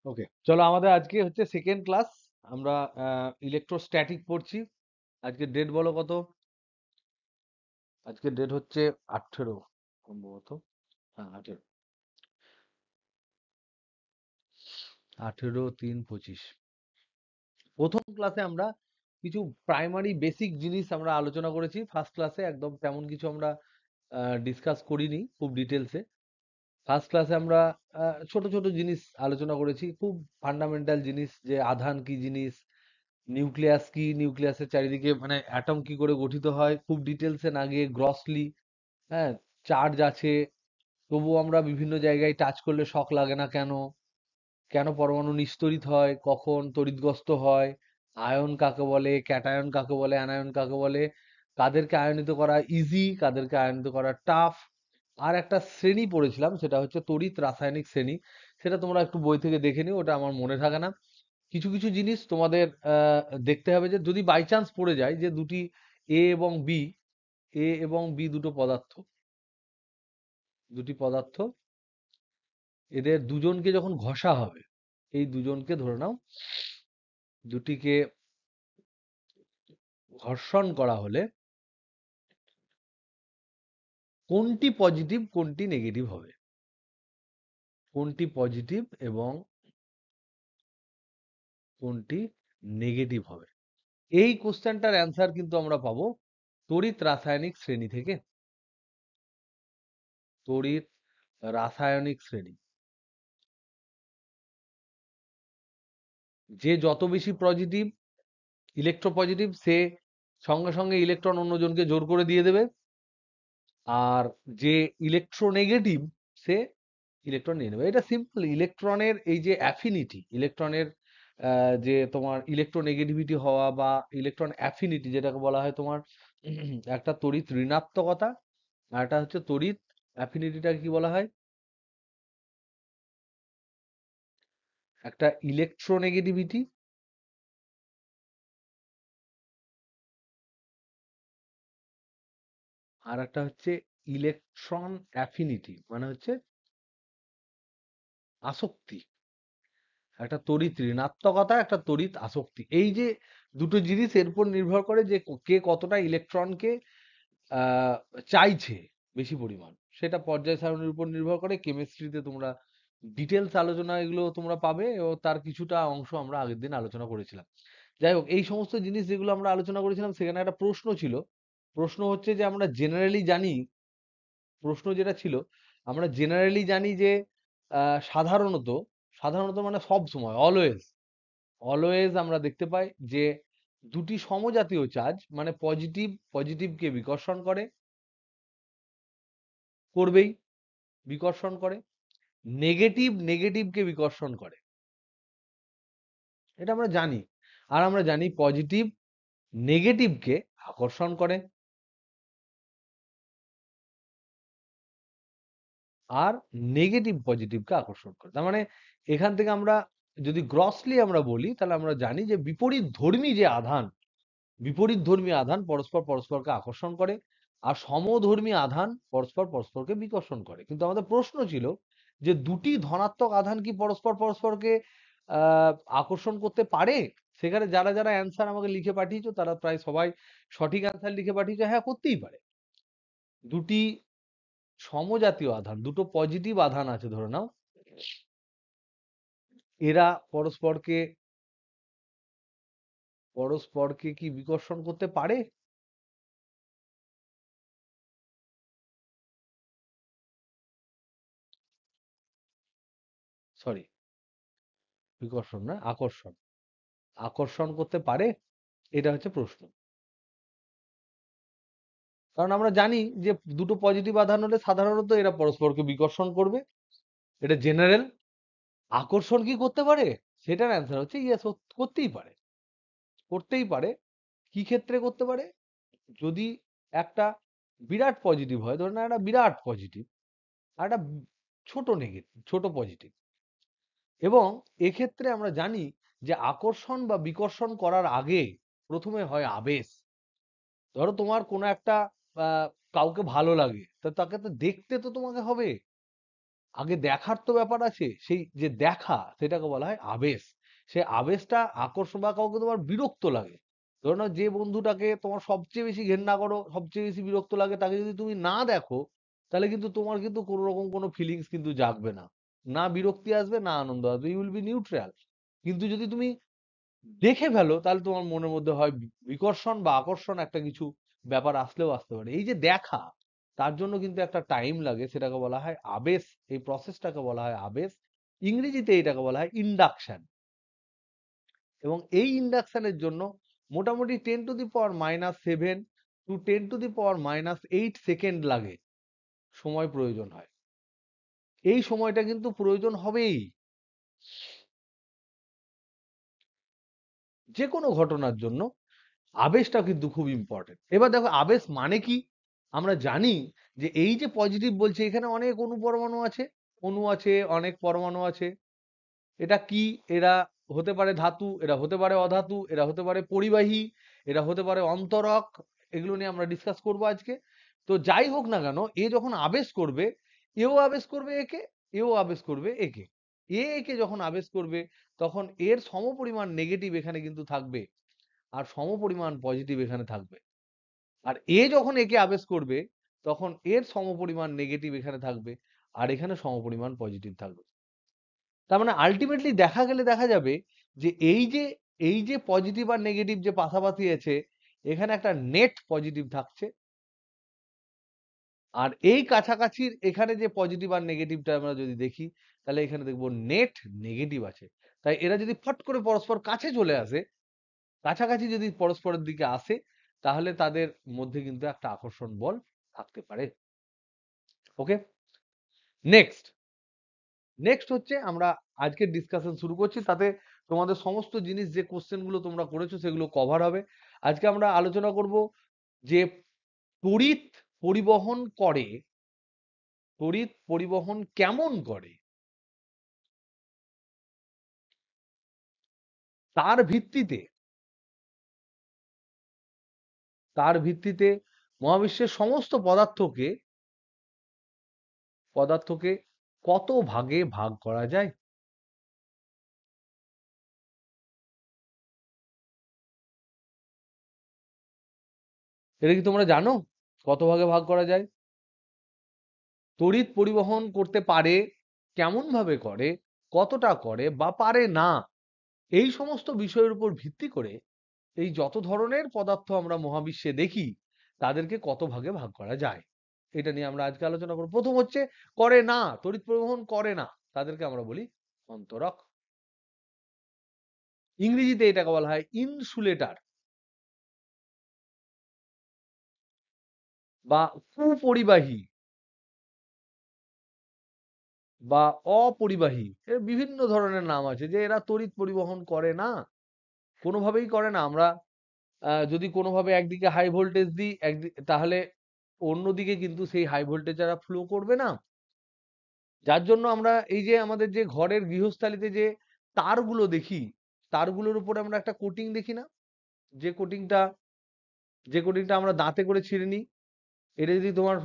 ওকে, চলো আমাদের আজকে হচ্ছে সেকেন্ড ক্লাস। আমরা ইলেকট্রোস্ট্যাটিক পড়ছি। আজকে ডেট বলো কত? আজকে ডেট হচ্ছে 18 সম্ভবত। হ্যাঁ, 18। 18/3/25। প্রথম ক্লাসে আমরা কিছু প্রাইমারি বেসিক জিনিস আমরা আলোচনা করেছি। ফার্স্ট ক্লাসে একদম তেমন কিছু আমরা ডিসকাস করিনি খুব ডিটেলসে। ফার্স্ট ক্লাসে আমরা ছোট ছোট জিনিস আলোচনা করেছি, খুব ফান্ডামেন্টাল জিনিস, যে আধান কি জিনিস, নিউক্লিয়াস কি, নিউক্লিয়াসের চারিদিকে মানে অ্যাটম কি করে গঠিত হয়, খুব ডিটেলসে না গিয়ে গ্রসলি। হ্যাঁ, চার্জ আছে, তবুও আমরা বিভিন্ন জায়গায় টাচ করলে শক লাগে না কেন, কেন পরমাণু নিস্তড়িত হয়, কখন তড়িৎগ্রস্ত হয়, আয়ন কাকে বলে, ক্যাটায়ন কাকে বলে, অ্যানায়ন কাকে বলে, কাদেরকে আয়নিত করা ইজি, কাদেরকে আয়নিত করা টাফ। আর একটা শ্রেণী পড়েছিলাম, সেটা হচ্ছে তড়িৎ রাসায়নিক শ্রেণী। সেটা তোমরা একটু বই থেকে দেখে নিও, ওটা আমার মনে থাকে না। কিছু কিছু জিনিস তোমাদের দেখতে হবে, যে যদি বাই চান্স পড়ে যায় যে দুটি এ এবং বি দুটো পদার্থ, দুটি পদার্থ, এদের দুজনকে যখন ঘষা হবে, এই দুজনকে ধরে নাও, দুটিকে ঘর্ষণ করা হলে কোনটি পজিটিভ কোনটি নেগেটিভ হবে, কোনটি পজিটিভ এবং কোনটি নেগেটিভ হবে। এই কোশ্চেনটার অ্যান্সার কিন্তু আমরা পাবো তড়িৎ রাসায়নিক শ্রেণী থেকে। তড়িৎ রাসায়নিক শ্রেণী, যে যত বেশি পজিটিভ, ইলেকট্রোপজিটিভ, সে সঙ্গে সঙ্গে ইলেকট্রন অন্যজনকে জোর করে দিয়ে দেবে। আর যে ইলেকট্রোনেগেটিভ, সে ইলেকট্রন নিয়ে নেবে। এটা সিম্পল। ইলেকট্রনের এই যে অ্যাফিনিটি, ইলেকট্রনের যে তোমার ইলেকট্রোনেগেটিভিটি হওয়া বা ইলেকট্রন অ্যাফিনিটি, যেটাকে বলা হয় তোমার একটা তড়িৎ ঋণাত্মকতা, আর একটা হচ্ছে তড়িৎ অ্যাফিনিটিটাকে কি বলা হয়, একটা ইলেকট্রোনেগেটিভিটি, আর একটা হচ্ছে ইলেকট্রন অ্যাফিনিটি, মানে হচ্ছে আসক্তি। একটা তড়িৎ ঋণাত্মকতা, একটা তড়িৎ আসক্তি। এই যে দুটো জিনিস, এর উপর নির্ভর করে যে কে কতটা ইলেকট্রনকে আহ, চাইছে বেশি পরিমাণ। সেটা পর্যায় সারণীর উপর নির্ভর করে। কেমিস্ট্রিতে তোমরা ডিটেলস আলোচনা এগুলো তোমরা পাবে, এবং তার কিছুটা অংশ আমরা আগের দিন আলোচনা করেছিলাম। যাই হোক, এই সমস্ত জিনিস যেগুলো আমরা আলোচনা করেছিলাম, সেখানে একটা প্রশ্ন ছিল। প্রশ্ন হচ্ছে যে আমরা জেনারেলি জানি, প্রশ্ন যেটা ছিল, আমরা জেনারেলি জানি যে সাধারণত, সাধারণত মানে সব সময়, অলওয়েজ, অলওয়েজ আমরা দেখতে পাই যে দুটি সমজাতীয় চার্জ, মানে পজিটিভ পজিটিভকে বিকর্ষণ করে, করবেই, বিকর্ষণ করে, নেগেটিভ নেগেটিভকে বিকর্ষণ করে। এটা আমরা জানি। আর আমরা জানি পজিটিভ নেগেটিভকে আকর্ষণ করে, আর নেগেটিভ পজিটিভকে আকর্ষণ করে। তার মানে এখান থেকে আমরা যদি গ্রসলি আমরা বলি, তাহলে আমরা জানি যে বিপরীত ধর্মী যে আধান, বিপরীত ধর্মী আধান পরস্পর পরস্পরকে আকর্ষণ করে, আর সমধর্মী আধান পরস্পর পরস্পরকে বিকর্ষণ করে। কিন্তু আমাদের প্রশ্ন ছিল যে দুটি ধনাত্মক আধান কি পরস্পর পরস্পরকে আহ আকর্ষণ করতে পারে? সেখানে যারা যারা অ্যান্সার আমাকে লিখে পাঠিয়েছো, তারা প্রায় সবাই সঠিক অ্যান্সার লিখে পাঠিয়েছো, হ্যাঁ করতেই পারে। দুটি সমজাতীয় আধান, দুটো পজিটিভ আধান আছে ধরে নাও, এরা পরস্পরকে পরস্পরকে কি বিকর্ষণ করতে পারে? সরি, বিকর্ষণ না, আকর্ষণ। আকর্ষণ করতে পারে, এটা হচ্ছে প্রশ্ন। কারণ আমরা জানি যে দুটো পজিটিভ আধান হলে সাধারণত এরা পরস্পরকে বিকর্ষণ করবে, এটা জেনারেল। আকর্ষণ কি করতে পারে? সেটার অ্যান্সার হচ্ছে ইয়েস, করতেই পারে, করতেই পারে। কি ক্ষেত্রে করতে পারে? যদি একটা বিরাট পজিটিভ হয়, ধরুন একটা বিরাট পজিটিভ আর একটা ছোট নেগেটিভ, ছোট পজিটিভ। এবং এক্ষেত্রে আমরা জানি যে আকর্ষণ বা বিকর্ষণ করার আগে প্রথমে হয় আবেশ। ধরো তোমার কোনো একটা কাউকে ভালো লাগে, তো তাকে তো দেখতে তো তোমাকে হবে, আগে দেখার তো ব্যাপার আছে, সেই যে দেখা সেটাকে বলা হয় আবেশ। সে আবেশটা আকর্ষণ বা কাউকে তোমার বিরক্ত লাগে, ধরো না যে বন্ধুটাকে তোমার সবচেয়ে বেশি ঘেন্না করো, সবচেয়ে বেশি বিরক্ত লাগে, তাকে যদি তুমি না দেখো তাহলে কিন্তু তোমার কিন্তু কোনো রকম কোনো ফিলিংস কিন্তু জাগবে না, না বিরক্তি আসবে না আনন্দ আসবে, ইউ উইল বি নিউট্রাল। কিন্তু যদি তুমি দেখে ফেলো তাহলে তোমার মনের মধ্যে হয় বিকর্ষণ বা আকর্ষণ, একটা কিছু ব্যাপার আসলেও আসতে পারে। এই যে দেখা, তার জন্য কিন্তু একটা টাইম লাগে, সেটাকে বলা হয় আবেশ। এই প্রসেসটাকে বলা হয় আবেশ। ইংরেজিতে এটাকে বলা হয় ইন্ডাকশন। এবং এই ইন্ডাকশনের জন্য মোটামুটি 10⁻⁻7 টু 10⁻⁻8 সেকেন্ড লাগে, সময় প্রয়োজন হয়। এই সময়টা কিন্তু প্রয়োজন হবেই যে কোনো ঘটনার জন্য। আবেশটা কিন্তু খুব ইম্পর্টেন্ট। এবার দেখো আবেশ মানে কি, আমরা জানি যে এই যে পজিটিভ বলছে, এখানে অনেক অণু পরমাণু আছে, অণু আছে, অনেক পরমাণু আছে। এটা কি? এরা হতে পারে ধাতু, এরা হতে পারে অধাতু, এরা হতে পারে পরিবাহী, এরা হতে পারে অন্তরক। এগুলো নিয়ে আমরা ডিসকাস করব আজকে। তো যাই হোক না কেন, এ যখন আবেশ করবে, এও আবেশ করবে একে, এও আবেশ করবে একে। একে যখন আবেশ করবে তখন এর সমপরিমাণ নেগেটিভ এখানে কিন্তু থাকবে, আর সমপরিমাণ পজিটিভ এখানে থাকবে। আর এ যখন একে আবেশ করবে তখন এর সমপরিমাণ নেগেটিভ এখানে থাকবে, আর এখানে সমপরিমাণ পজিটিভ থাকবে। তার মানে আলটিমেটলি দেখা গেলে দেখা যাবে যে এই যে পজিটিভ আর নেগেটিভ যে পাশাপাশি আছে, এখানে একটা নেট পজিটিভ থাকছে, আর এই কাছাকাছির এখানে যে পজিটিভ আর নেগেটিভটা আমরা যদি দেখি, তাহলে এখানে দেখবো নেট নেগেটিভ আছে। তাই এরা যদি ফট করে পরস্পর কাছে চলে আসে, কাছাকাছি যদি পরস্পরের দিকে আসে, তাহলে তাদের মধ্যে কিন্তু একটা আকর্ষণ বল থাকতে পারে। ওকে, নেক্সট নেক্সট হচ্ছে আমরা আজকের ডিসকাশন শুরু করছি, তাতে তোমাদের সমস্ত জিনিস যে কোশ্চেন গুলো তোমরা করেছো সেগুলো কভার হবে। আজকে আমরা আলোচনা করব যে তড়িৎ পরিবহন করে, তড়িৎ পরিবহন কেমন করে, তার ভিত্তিতে তার ভিত্তিতে মহাবিশ্বের সমস্ত পদার্থকে কত ভাগে ভাগ করা যায়। এটা কি তোমরা জানো কত ভাগে ভাগ করা যায়? তড়িৎ পরিবহন করতে পারে, কেমন ভাবে করে, কতটা করে বা পারে না, এই সমস্ত বিষয়ের উপর ভিত্তি করে এই যত ধরনের পদার্থ আমরা মহাবিশ্বে দেখি তাদেরকে কত ভাগে ভাগ করা যায়, এটা নিয়ে আমরা আজকে আলোচনা করব। প্রথম হচ্ছে করে না, তড়িৎ পরিবহন করে না, তাদেরকে আমরা বলি অন্তরক। ইংরেজিতে এটাকে বলা হয় ইনসুলেটর বা কুপরিবাহী বা অপরিবাহী, এর বিভিন্ন ধরনের নাম আছে। যে এরা তড়িৎ পরিবহন করে না, কোনোভাবেই করে না। আমরা যদি কোনোভাবে একদিকে হাই ভোল্টেজ দিই তাহলে অন্যদিকে কিন্তু সেই হাই ভোল্টেজ যারা ফ্লো করবে না। যার জন্য আমরা এই যে আমাদের যে ঘরের গৃহস্থালিতে যে তারগুলো দেখি, তারগুলোর উপরে আমরা একটা কোটিং দেখি না, যে কোটিংটা যে কোটিংটা আমরা দাঁতে করে ছিঁড়ে নিই। এটা যদি তোমার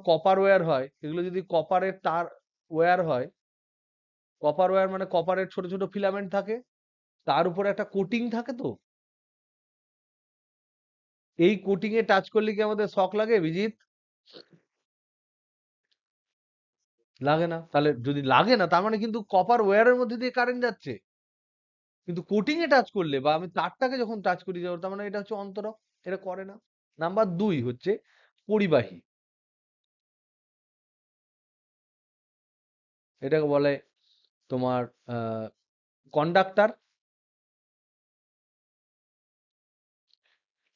কপার ওয়্যার হয়, এগুলো যদি কপারের তার ওয়্যার হয়, কপার ওয়্যার মানে কপারের ছোট ছোট ফিলামেন্ট থাকে, তার উপরে একটা কোটিং থাকে। তো এই কোটিং এ টাচ করলে কি আমাদের শক লাগে বিজিত? লাগে না। তাহলে যদি লাগে না, তার মানে কিন্তু কপার ওয়্যারের মধ্যে দিয়ে কারেন্ট যাচ্ছে। কিন্তু কোটিং এ টাচ করলে বা আমি তারটাকে যখন টাচ করি যাবো, তার মানে এটা হচ্ছে অন্তরক, এটা করে না। নাম্বার 2 হচ্ছে পরিবাহী। এটাকে বলে তোমার কন্ডাক্টর।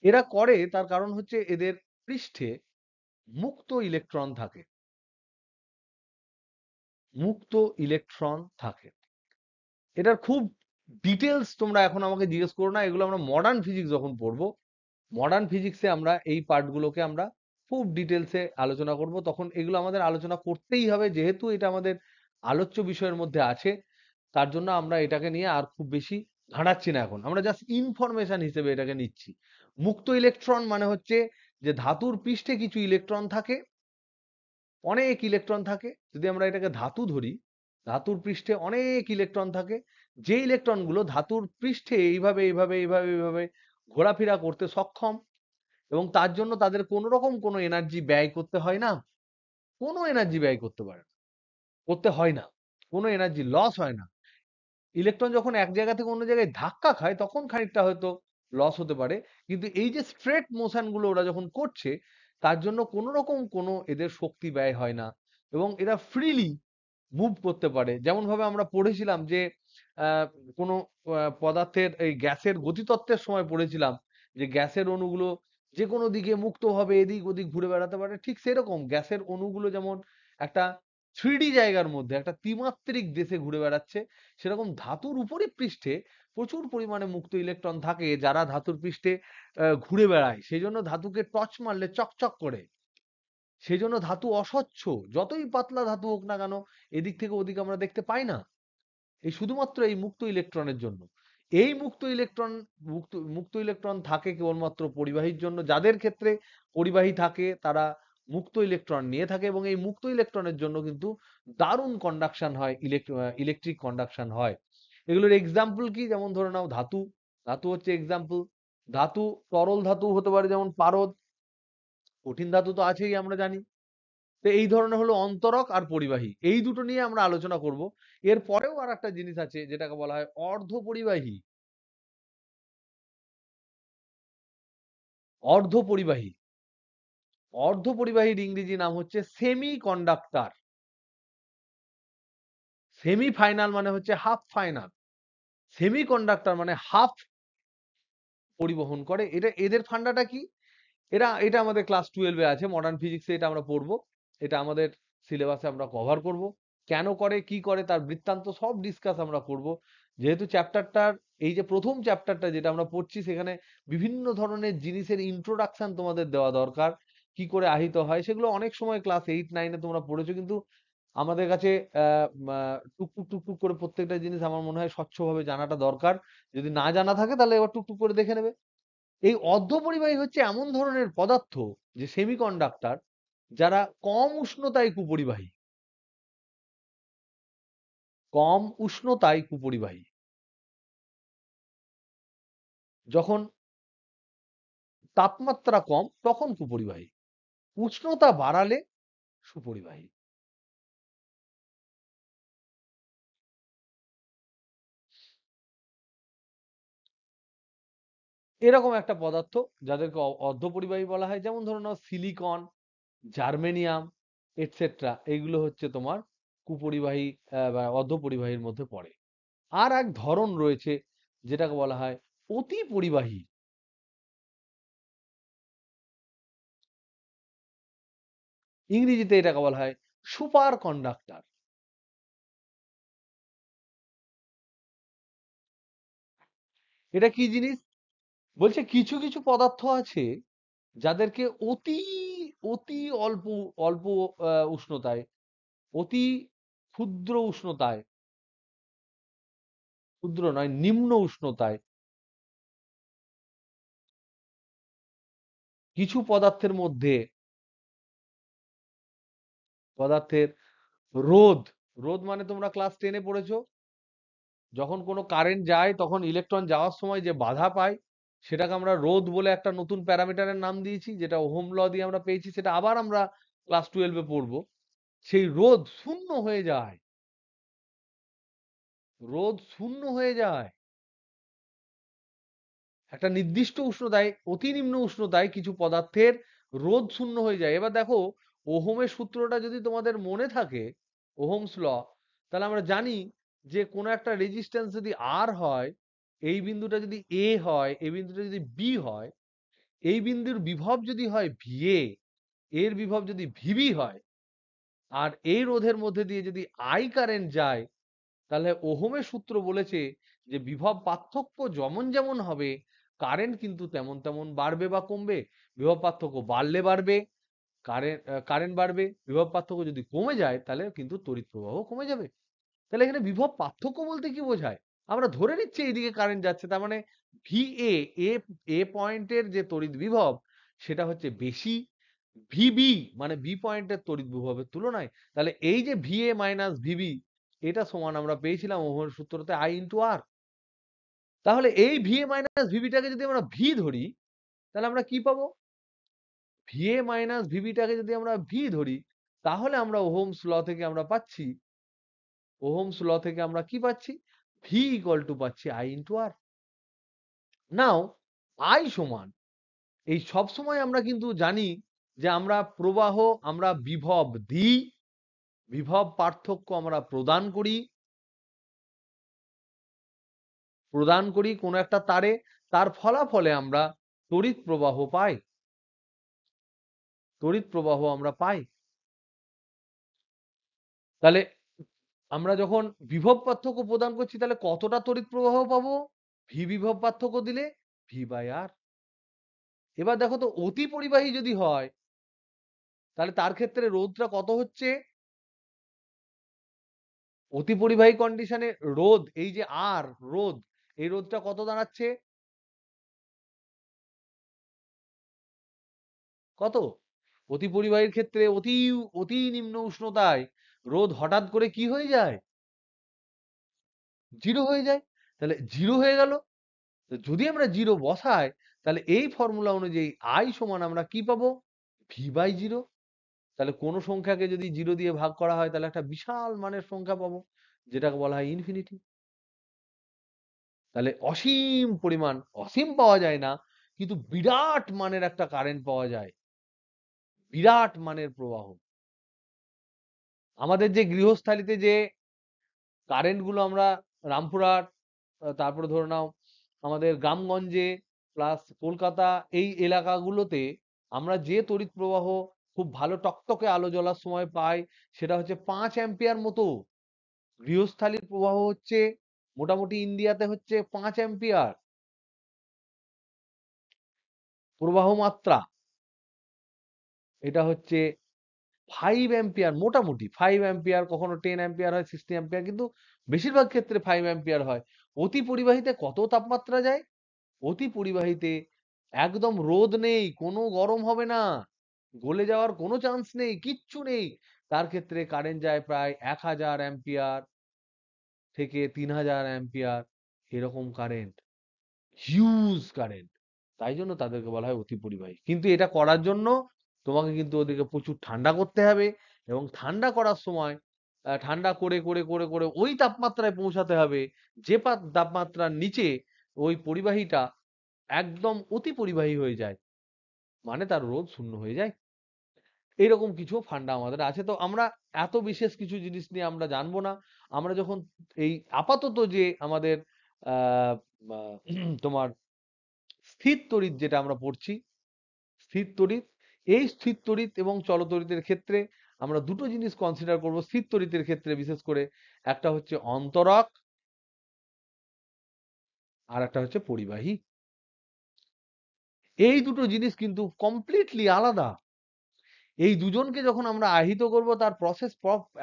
এরা করে তার কারণ হচ্ছে এদের পৃষ্ঠে মুক্ত ইলেকট্রন থাকে, মুক্ত ইলেকট্রন থাকে। এটার খুব ডিটেলস তোমরা এখন আমাকে জিজ্ঞেস করো না, এগুলো আমরা মডার্ন ফিজিক্স যখন পড়বো, মডার্ন ফিজিক্সে আমরা এই পার্টগুলোকে আমরা খুব ডিটেলসে আলোচনা করব। তখন এগুলো আমাদের আলোচনা করতেই হবে, যেহেতু এটা আমাদের আলোচ্য বিষয়ের মধ্যে আছে। তার জন্য আমরা এটাকে নিয়ে আর খুব বেশি ঘাঁটাচ্ছি না, এখন আমরা জাস্ট ইনফরমেশন হিসেবে এটাকে নিচ্ছি। মুক্ত ইলেকট্রন মানে হচ্ছে যে ধাতুর পৃষ্ঠে কিছু ইলেকট্রন থাকে, অনেক ইলেকট্রন থাকে। যদি আমরা এটাকে ধাতু ধরি, ধাতুর পৃষ্ঠে অনেক ইলেকট্রন থাকে, যে ইলেকট্রনগুলো ধাতুর পৃষ্ঠে এইভাবে ঘোরাফেরা করতে সক্ষম, এবং তার জন্য তাদের কোনো রকম কোনো এনার্জি ব্যয় করতে হয় না, কোনো এনার্জি ব্যয় করতে হয় না, কোনো এনার্জি লস হয় না। ইলেকট্রন যখন এক জায়গা থেকে অন্য জায়গায় ধাক্কা খায় তখন খানিকটা হয়তো লস হতে পারে, কিন্তু এই যে স্ট্রেট মোশন গুলো ওরা যখন করছে, তার জন্য কোনো রকম কোনো এদের শক্তি ব্যয় হয় না, এবং এরা ফ্রিলি মুভ করতে পারে। যেমন ভাবে আমরা পড়েছিলাম যে আহ, কোনো পদার্থের এই গ্যাসের গতিতত্ত্বের সময় পড়েছিলাম যে গ্যাসের অণুগুলো যে কোনো দিকে মুক্তভাবে এদিক ওদিক ঘুরে বেড়াতে পারে, ঠিক সেরকম গ্যাসের অণুগুলো যেমন একটা 3D জায়গার মধ্যে একটা ত্রিমাত্রিক দেশে ঘুরে বেড়াচ্ছে, সেরকম ধাতুর উপরি পৃষ্ঠে প্রচুর পরিমাণে মুক্ত ইলেকট্রন থাকে যারা ধাতুর পৃষ্ঠে ঘুরে বেড়ায়। সেই জন্য ধাতুকে টর্চ মারলে চকচক করে। সেই জন্য ধাতু অস্বচ্ছ, যতই পাতলা ধাতু হোক না কেন এদিক থেকে ওদিক আমরা দেখতে পাই না, এই শুধুমাত্র এই মুক্ত ইলেকট্রনের জন্য। এই মুক্ত ইলেকট্রন থাকে কেবলমাত্র পরিবাহীর জন্য। যাদের ক্ষেত্রে পরিবাহী থাকে তারা মুক্ত ইলেকট্রন নিয়ে থাকে, এবং এই মুক্ত ইলেকট্রনের জন্য কিন্তু দারুণ কন্ডাকশন হয়, ইলেকট্রিক কন্ডাকশন হয়। এগুলোর এক্সাম্পল কি? যেমন ধরে নাও ধাতু, ধাতু হচ্ছে এক্সাম্পল। ধাতু তরল ধাতু হতে পারে যেমন পারদ, কঠিন ধাতু তো আছেই আমরা জানি। তো এই ধরনের হলো অন্তরক আর পরিবাহী, এই দুটো নিয়ে আমরা আলোচনা করব। এর পরেও আর একটা জিনিস আছে যেটাকে বলা হয় অর্ধ পরিবাহী। অর্ধ পরিবাহী, অর্ধ পরিবাহীর ইংরেজি নাম হচ্ছে সেমি কন্ডাক্টর। সেমি ফাইনাল মানে হচ্ছে হাফ ফাইনাল, সেমি কন্ডাক্টর মানে হাফ পরিবহন করে। এটা এদের ফান্ডাটা কি? এটা আমাদের ক্লাস 12-এ আছে, মডার্ন ফিজিক্সে এটা আমরা পড়বো, এটা আমাদের সিলেবাসে আমরা কভার করব। কেন করে, কি করে, তার বৃত্তান্ত সব ডিসকাস আমরা করব। যেহেতু চ্যাপ্টারটার এই যে প্রথম চ্যাপ্টারটা যেটা আমরা পড়ছি, সেখানে বিভিন্ন ধরনের জিনিসের ইন্ট্রোডাকশন তোমাদের দেওয়া দরকার, কি করে আহিত হয় সেগুলো অনেক সময় ক্লাস 8-9-এ তোমরা পড়েছো, কিন্তু আমাদের কাছে টুকটুক টুকটুক করে প্রত্যেকটা জিনিস আমার মনে হয় স্বচ্ছভাবে জানাটা দরকার। যদি না জানা থাকে তাহলে এবার টুকটুক করে দেখে নেবে। এই অর্ধপরিবাহী হচ্ছে এমন ধরনের পদার্থ, যে সেমিকন্ডাক্টর, যারা কম উষ্ণতায় কুপরিবাহী, কম উষ্ণতায় কুপরিবাহী। যখন তাপমাত্রা কম তখন কুপরিবাহী, উষ্ণতা বাড়ালে সুপরিবাহী। এরকম একটা পদার্থ যাদেরকে অর্ধপরিবাহী বলা হয়, যেমন ধরো নাও সিলিকন, জার্মেনিয়াম, এটসেট্রা, এইগুলো হচ্ছে তোমার কুপরিবাহী বা অর্ধপরিবাহীর মধ্যে পড়ে। আর এক ধরন রয়েছে যেটাকে বলা হয় অতি পরিবাহী। ইংরেজিতে এটাকে বলা হয় সুপার কন্ডাক্টর। এটা কি জিনিস? বলছে কিছু কিছু পদার্থ আছে যাদেরকে অতি অতি অল্প অল্প উষ্ণতায়, অতি ক্ষুদ্র উষ্ণতায়, ক্ষুদ্র নয় নিম্ন উষ্ণতায়, কিছু পদার্থের মধ্যে, পদার্থের রোধ, রোধ মানে তোমরা ক্লাস 10-এ পড়েছো, যখন কোনো কারেন্ট যায় তখন ইলেকট্রন যাওয়ার সময় যে বাধা পায়, সেটাকে আমরা রোধ বলে একটা নতুন প্যারামিটারের নাম দিয়েছি, যেটা ওহম ল দিয়ে আমরা পেয়েছি, সেটা আবার আমরা ক্লাস 12-এ পড়বো। সেই রোধ শূন্য হয়ে যায়, রোধ শূন্য হয়ে যায় একটা নির্দিষ্ট উষ্ণতায়, অতি নিম্ন উষ্ণতায় কিছু পদার্থের রোধ শূন্য হয়ে যায়। এবার দেখো, ওহমের সূত্রটা যদি তোমাদের মনে থাকে, ওহমস ল, তাহলে আমরা জানি যে কোনো একটা রেজিস্ট্যান্স যদি আর হয়, এই বিন্দুটা যদি এ হয়, এই বিন্দুটা যদি বি হয়, এই বিন্দুর বিভব যদি হয় ভিএ, এর বিভব যদি ভিবি হয়, আর এই রোধের মধ্যে দিয়ে যদি আই কারেন্ট যায়, তাহলে ওহমের সূত্র বলেছে যে বিভব পার্থক্য যেমন যেমন হবে, কারেন্ট কিন্তু তেমন তেমন বাড়বে বা কমবে। বিভব পার্থক্য বাড়লে বাড়বে, কারেন্ট বাড়বে। বিভব পার্থক্য যদি কমে যায় তাহলে কিন্তু তড়িৎ প্রবাহ কমে যাবে। তাহলে এখানে বিভব পার্থক্য বলতে কি বোঝায়? আমরা ধরে নিচ্ছি এইদিকে কারেন্ট যাচ্ছে, তার মানে ভি এ, এ পয়েন্টের যে তড়িৎ বিভব সেটা হচ্ছে বেশি, ভিবি মানে বি পয়েন্টের তড়িৎ বিভবের তুলনায়। তাহলে এই যে ভিএ মাইনাস ভিবি, এটা সমান আমরা পেয়েছিলাম ওহমের সূত্রতে আই ইন্টু আর। তাহলে এই ভিএ মাইনাস ভিবিটাকে যদি আমরা ভি ধরি, তাহলে আমরা কি পাবো? ভিএ মাইনাস ভিবিটাকে যদি আমরা ভি ধরি, তাহলে আমরা ওহমস ল থেকে আমরা পাচ্ছি, ওহমস ল থেকে আমরা কি পাচ্ছি? ভি ইকুয়াল টু পাচ্ছি I into R. Now I সমান, এই সব সময় আমরা কিন্তু জানি যে আমরা প্রবাহ, আমরা বিভব দিই, বিভব পার্থক্য আমরা প্রদান করি কোন একটা তারে, তার ফলাফলে আমরা তড়িৎ প্রবাহ পাই, তড়িৎ প্রবাহ আমরা পাই। তাহলে আমরা যখন বিভব পার্থক্য প্রদান করছি, তাহলে কতটা তড়িৎ প্রবাহ পাবো? ভি বিভব পার্থক্য দিলে ভি বাই আর। এবার দেখো তো, অতি পরিবাহী যদি হয়, তাহলে তার ক্ষেত্রে রোধটা কত হচ্ছে? অতি পরিবাহী কন্ডিশনে রোধ, এই যে আর রোধ, এই রোধটা কত দাঁড়াচ্ছে? কত? অতি পরিবাহীর ক্ষেত্রে অতি অতি নিম্ন উষ্ণতায় রোধ হঠাৎ করে কি হয়ে যায়? জিরো হয়ে যায়। তাহলে জিরো হয়ে গেল। যদি আমরা জিরো বসাই, তাহলে এই ফর্মুলা অনুযায়ী আই সমান আমরা কি পাবো? V by zero. তাহলে কোন সংখ্যাকে যদি জিরো দিয়ে ভাগ করা হয়, তাহলে একটা বিশাল মানের সংখ্যা পাবো, যেটাকে বলা হয় ইনফিনিটি। তাহলে অসীম পরিমাণ, অসীম পাওয়া যায় না, কিন্তু বিরাট মানের একটা কারেন্ট পাওয়া যায়, বিরাট মানের প্রবাহ। আমাদের যে গৃহস্থালিতে যে কারেন্ট গুলো আমরা রামপুরহাট, তারপরে ধরে নাও আমাদের গ্রামগঞ্জে প্লাস কলকাতা, এই এলাকাগুলোতে আমরা যে তড়িৎ প্রবাহ খুব ভালো টকটকে আলো জ্বলার সময় পাই, সেটা হচ্ছে 5 অ্যাম্পিয়ার মতো। গৃহস্থালির প্রবাহ হচ্ছে মোটামুটি ইন্ডিয়াতে হচ্ছে 5 অ্যাম্পিয়ার প্রবাহ মাত্রা। এটা হচ্ছে 5 অ্যাম্পিয়ার, মোটামুটি 5 অ্যাম্পিয়ার, কখনো 10 অ্যাম্পিয়ার হয়, 60 অ্যাম্পিয়ার, কিন্তু বেশিরভাগ ক্ষেত্রে 5 অ্যাম্পিয়ার হয়। অতি পরিবাহিতে কত তাপমাত্রা যায়? অতি পরিবাহিতে একদম রোদ নেই, কোনো গরম হবে না, গলে যাওয়ার কোনো চান্স নেই, কিচ্ছু নেই। তার ক্ষেত্রে কারেন্ট যায় প্রায় 1000 অ্যাম্পিয়ার থেকে 3000 অ্যাম্পিয়ার, এরকম কারেন্ট, হিউজ কারেন্ট। তাই জন্য তাদেরকে বলা হয় অতি পরিবাহী। কিন্তু এটা করার জন্য তোমাকে কিন্তু ওদেরকে প্রচুর ঠান্ডা করতে হবে, এবং ঠান্ডা করার সময় ঠান্ডা করে করে করে করে ওই তাপমাত্রায় পৌঁছাতে হবে যে তাপমাত্রার নিচে ওই পরিবাহীটা একদম অতি পরিবাহী হয়ে যায়, মানে তার রোধ শূন্য হয়ে যায়। এইরকম কিছু ফান্ডা আমাদের আছে। তো আমরা এত বিশেষ কিছু জিনিস নিয়ে আমরা জানবো না। আমরা যখন এই আপাতত যে আমাদের আহ আহ, তোমার স্থির তড়িৎ যেটা আমরা পড়ছি, স্থির তড়িৎ, এই স্থির তড়িৎ এবং চলতড়িতের ক্ষেত্রে আমরা দুটো জিনিস কনসিডার করব স্থির তড়িতের ক্ষেত্রে বিশেষ করে। একটা হচ্ছে অন্তরক, আর একটা হচ্ছে পরিবাহী। এই দুটো জিনিস কিন্তু কমপ্লিটলি আলাদা। এই দুজনকে যখন আমরা আহিত করব, তার প্রসেস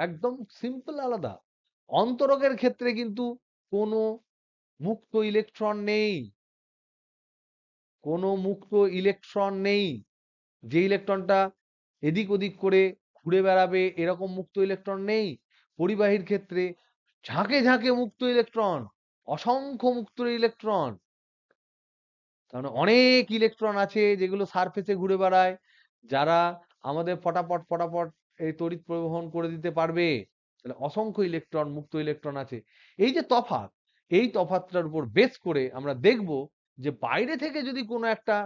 একদম সিম্পল আলাদা। অন্তরকের ক্ষেত্রে কিন্তু কোনো মুক্ত ইলেকট্রন নেই, কোনো মুক্ত ইলেকট্রন নেই। যে ইলেকট্রনটা এদিক ওদিক করে ঘুরে বেড়াবে, এরকম মুক্ত ইলেকট্রন নেই। পরিবাহীর ক্ষেত্রে ঝাঁকে ঝাঁকে মুক্ত ইলেকট্রন, অসংখ্য মুক্ত ইলেকট্রন। কারণ অনেক ইলেকট্রন আছে যেগুলো সারফেসে ঘুরে বেড়ায়, যারা আমাদের ফটাফট ফটাফট এই তড়িৎ প্রবহন করে দিতে পারবে। তাহলে অসংখ্য ইলেকট্রন, মুক্ত ইলেকট্রন আছে। এই যে তফাৎ, এই তফাৎটার উপর বেস করে আমরা দেখব যে বাইরে থেকে যদি কোনো একটা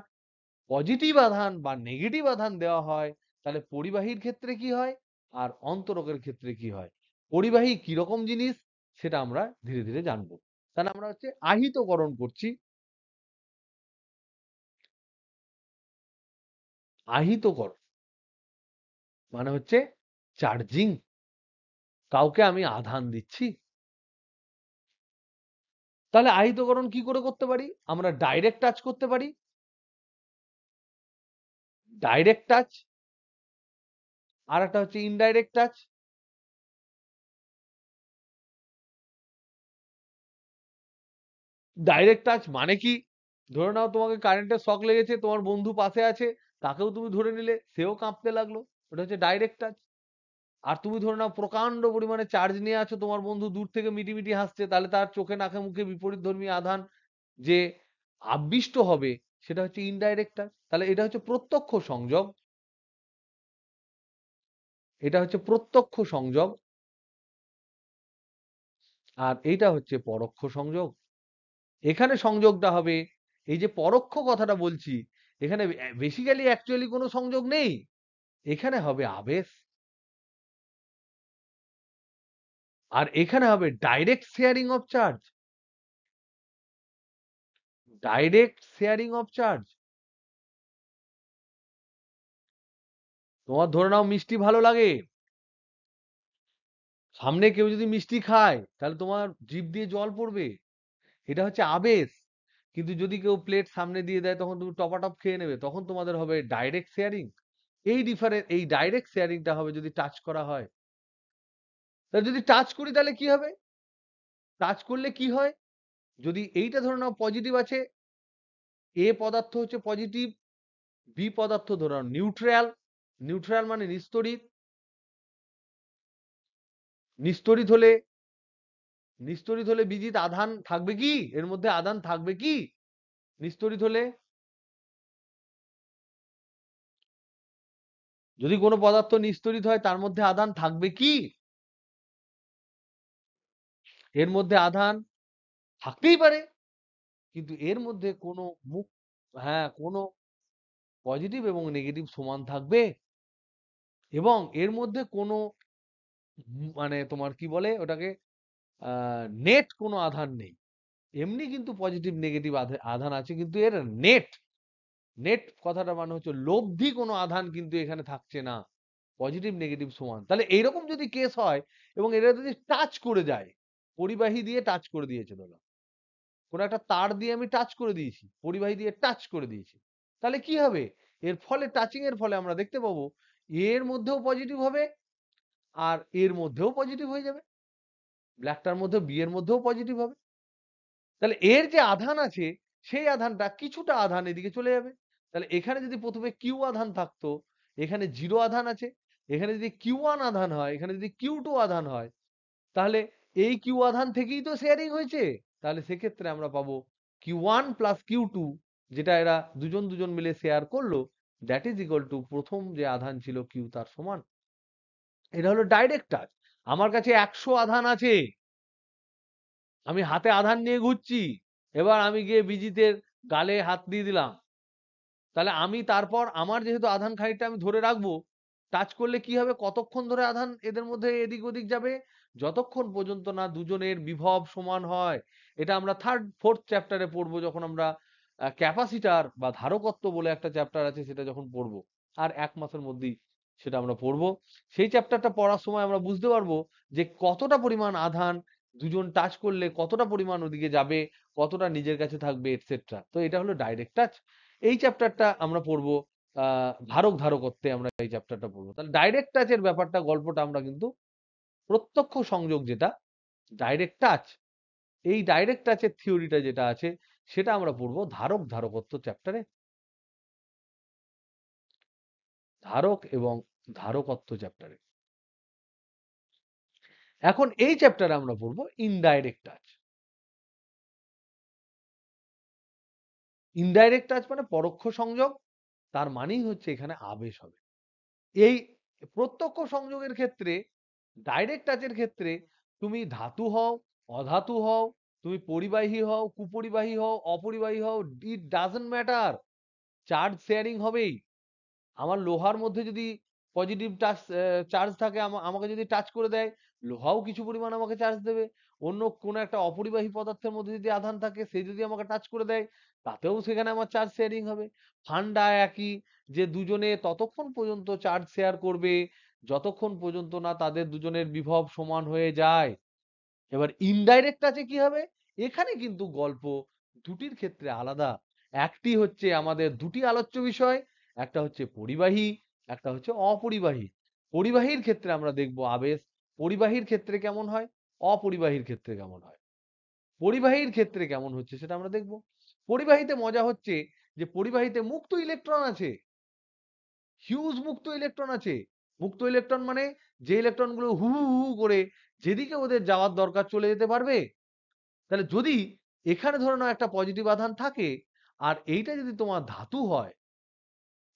পজিটিভ আধান বা নেগেটিভ আধান দেওয়া হয়, তাহলে পরিবাহীর ক্ষেত্রে কি হয় আর অন্তরকের ক্ষেত্রে কি হয়। পরিবাহী কিরকম জিনিস সেটা আমরা ধীরে ধীরে জানবো। তাহলে আমরা হচ্ছে আহিতকরণ করছি। আহিতকরণ মানে হচ্ছে চার্জিং, কাউকে আমি আধান দিচ্ছি। তাহলে আহিতকরণ কি করে করতে পারি? আমরা ডাইরেক্ট টাচ করতে পারি, ডাইরেক্ট টাচ, আর একটা হচ্ছে ইনডাইরেক্ট টাচ। ডাইরেক্ট টাচ মানে কি? ধরে নাও তোমাকে কারেন্টের শক লেগেছে, তোমার বন্ধু পাশে আছে, তাকেও তুমি ধরে নিলে, সেও কাঁপতে লাগলো, ওটা হচ্ছে ডাইরেক্ট টাচ। আর তুমি ধরে নাও প্রকাণ্ড পরিমাণে চার্জ নিয়ে আছো, তোমার বন্ধু দূর থেকে মিটিমিটি হাসছে, তাহলে তার চোখে নাকে মুখে বিপরীতধর্মী আধান যে আবিষ্ট হবে সেটা হচ্ছে ইনডাইরেক্ট টাচ। তাহলে এটা হচ্ছে প্রত্যক্ষ সংযোগ, এটা হচ্ছে প্রত্যক্ষ সংযোগ, আর এইটা হচ্ছে পরোক্ষ সংযোগ। এখানে সংযোগটা হবে, এই যে পরোক্ষ কথাটা বলছি, এখানে বেসিক্যালি অ্যাকচুয়ালি কোনো সংযোগ নেই, এখানে হবে আবেশ, আর এখানে হবে direct sharing of charge, direct sharing of charge. তোমার ধরে নাও মিষ্টি ভালো লাগে, সামনে কেউ যদি মিষ্টি খায় তাহলে তোমার জিভ দিয়ে জল পড়বে, এটা হচ্ছে আবেশ। কিন্তু যদি কেউ প্লেট সামনে দিয়ে দেয় তখন তুমি টপাটপ খেয়ে নেবে, তখন তোমাদের হবে ডাইরেক্ট শেয়ারিং। এই ডিফারেন্স, এই ডাইরেক্ট শেয়ারিংটা হবে যদি টাচ করা হয়। তাহলে যদি টাচ করি তাহলে কি হবে? টাচ করলে কি হয়? যদি এইটা ধরে নাও পজিটিভ আছে, এ পদার্থ হচ্ছে পজিটিভ, বি পদার্থ ধরে নাও নিউট্রাল, নিউট্রাল মানে নিস্তড়িত, নিস্তড়িত হলে, নিস্তড়িত হলে বিজিত আধান থাকবে কি? এর মধ্যে আধান থাকবে কি নিস্তড়িত হলে? যদি কোনো পদার্থ নিস্তড়িত হয় তার মধ্যে আধান থাকবে কি? এর মধ্যে আধান থাকতেই পারে, কিন্তু এর মধ্যে কোনো মুখ, হ্যাঁ, কোনো পজিটিভ এবং নেগেটিভ সমান থাকবে, এবং এর মধ্যে কোনো মানে তোমার কি বলে ওটাকে, নেট কোনো আধান নেই। এমনি কিন্তু পজিটিভ নেগেটিভ আধান আছে, কিন্তু এর নেট, নেট কথাটা মানে হচ্ছে লব্ধি কোনো আধান কিন্তু এখানে থাকছে না, পজিটিভ নেগেটিভ সমান। তাহলে এইরকম যদি কেস হয় এবং এরা যদি টাচ করে যায়, পরিবাহী দিয়ে টাচ করে দিয়েছে, ধরো কোনো একটা তার দিয়ে আমি টাচ করে দিয়েছি, পরিবাহী দিয়ে টাচ করে দিয়েছি, তাহলে কি হবে? এর ফলে টাচিং এর ফলে আমরা দেখতে পাবো এর মধ্যেও পজিটিভ হবে আর এর মধ্যেও পজিটিভ হয়ে যাবে, ব্ল্যাকটার মধ্যে বি এর মধ্যেও পজিটিভ হবে। তাহলে এর যে আধান আছে সেই আধানটা কিছুটা আধান এদিকে চলে যাবে। তাহলে এখানে যদি প্রথমে কিউ আধান থাকতো, এখানে জিরো আধান আছে, এখানে যদি কিউ ওয়ান আধান হয়, এখানে যদি কিউ টু আধান হয়, তাহলে এই কিউ আধান থেকেই তো শেয়ারিং হয়েছে। তাহলে সেক্ষেত্রে আমরা পাবো q one plus q two, যেটা এরা দুজন দুজন মিলে শেয়ার করলো, দ্যাট ইজ ইকুয়াল টু প্রথম যে আধান ছিল কিউ তার সমান। এটা হলো ডাইরেক্ট টাচ। আমার কাছে 100 আধান আছে, আমি হাতে আধান নিয়ে ঘুরছি, এবার আমি গিয়ে বিজিতের গালে হাত দিয়ে দিলাম, তাহলে আমি তারপর আমার যেহেতু আধান খানিকটা আমি ধরে রাখবো, টাচ করলে কি হবে? কতক্ষণ ধরে আধান এদের মধ্যে এদিক ওদিক যাবে? যতক্ষণ পর্যন্ত না দুজনের বিভব সমান হয়। এটা আমরা থার্ড ফোর্থ চ্যাপ্টারে পড়বো, যখন আমরা ক্যাপাসিটার বা ধারকত্ব বলে একটা চ্যাপ্টার আছে সেটা যখন পড়বো, আর 1 মাসের মধ্যেই সেটা আমরা পড়বো। সেই চ্যাপ্টারটা পড়ার সময় আমরা বুঝতে পারবো যে কতটা পরিমাণ আধান দুজন টাচ করলে কতটা পরিমাণ ওদিকে যাবে, কতটা নিজের কাছে থাকবে, এটসেট্রা। তো এটা হলো ডাইরেক্ট টাচ। এই চ্যাপ্টারটা আমরা পড়বো, ধারক ধারকত্বে আমরা এই চ্যাপ্টারটা পড়বো। তাহলে ডাইরেক্ট টাচের ব্যাপারটা, গল্পটা আমরা কিন্তু প্রত্যক্ষ সংযোগ যেটা ডাইরেক্ট টাচ, এই ডাইরেক্ট টাচের থিওরিটা যেটা আছে সেটা আমরা পড়বো ধারক ধারকত্ব চ্যাপ্টারে, ধারক এবং ধারকত্ব চ্যাপ্টারে। এখন এই চ্যাপ্টারে আমরা পড়বো ইনডাইরেক্ট টাচ। ইনডাইরেক্ট টাচ মানে পরোক্ষ সংযোগ, তার মানেই হচ্ছে এখানে আবেশ হবে। এই প্রত্যক্ষ সংযোগের ক্ষেত্রে, ডাইরেক্ট টাচের ক্ষেত্রে, তুমি ধাতু হও, অধাতু হও, তুমি পরিবাহী হও, কুপরিবাহী হও, অপরিবাহী হও, it doesn't matter, charge sharing হবেই। আমার লোহার মধ্যে যদি পজিটিভ টাচ চার্জ থাকে, আমাকে যদি টাচ করে দেয়, লোহাও কিছু পরিমাণ আমাকে চার্জ দেবে। অন্য কোনো একটা অপরিবাহী পদার্থের মধ্যে যদি আধান থাকে, সে যদি আমাকে টাচ করে দেয়, তাতেও সেখানে আমার চার্জ শেয়ারিং হবে। ঠান্ডা একই, যে দুজনে ততক্ষণ পর্যন্ত চার্জ শেয়ার করবে যতক্ষণ পর্যন্ত না তাদের দুজনের বিভব সমান হয়ে যায়। এবার ইনডাইরেক্ট আছে কি হবে? এখানে কিন্তু গল্প দুটির ক্ষেত্রে আলাদা। একটি হচ্ছে আমাদের দুটি আলোচ্য বিষয়, একটা হচ্ছে পরিবাহী, একটা হচ্ছে অপরিবাহী। পরিবাহীর ক্ষেত্রে আমরা দেখব আবেশ, পরিবাহীর ক্ষেত্রে কেমন হয়, অপরিবাহীর ক্ষেত্রে কেমন হয়। পরিবাহীর ক্ষেত্রে কেমন হচ্ছে সেটা আমরা দেখব। পরিবাহীতে মজা হচ্ছে যে পরিবাহীতে মুক্ত ইলেকট্রন আছে, হিউজ মুক্ত ইলেকট্রন আছে। মুক্ত ইলেকট্রন মানে যে ইলেকট্রন গুলো হু হু হু করে যেদিকে ওদের যাওয়ার দরকার চলে যেতে পারবে। তাহলে যদি এখানে ধরে নাও একটা পজিটিভ আধান থাকে, আর এইটা যদি তোমার ধাতু হয়,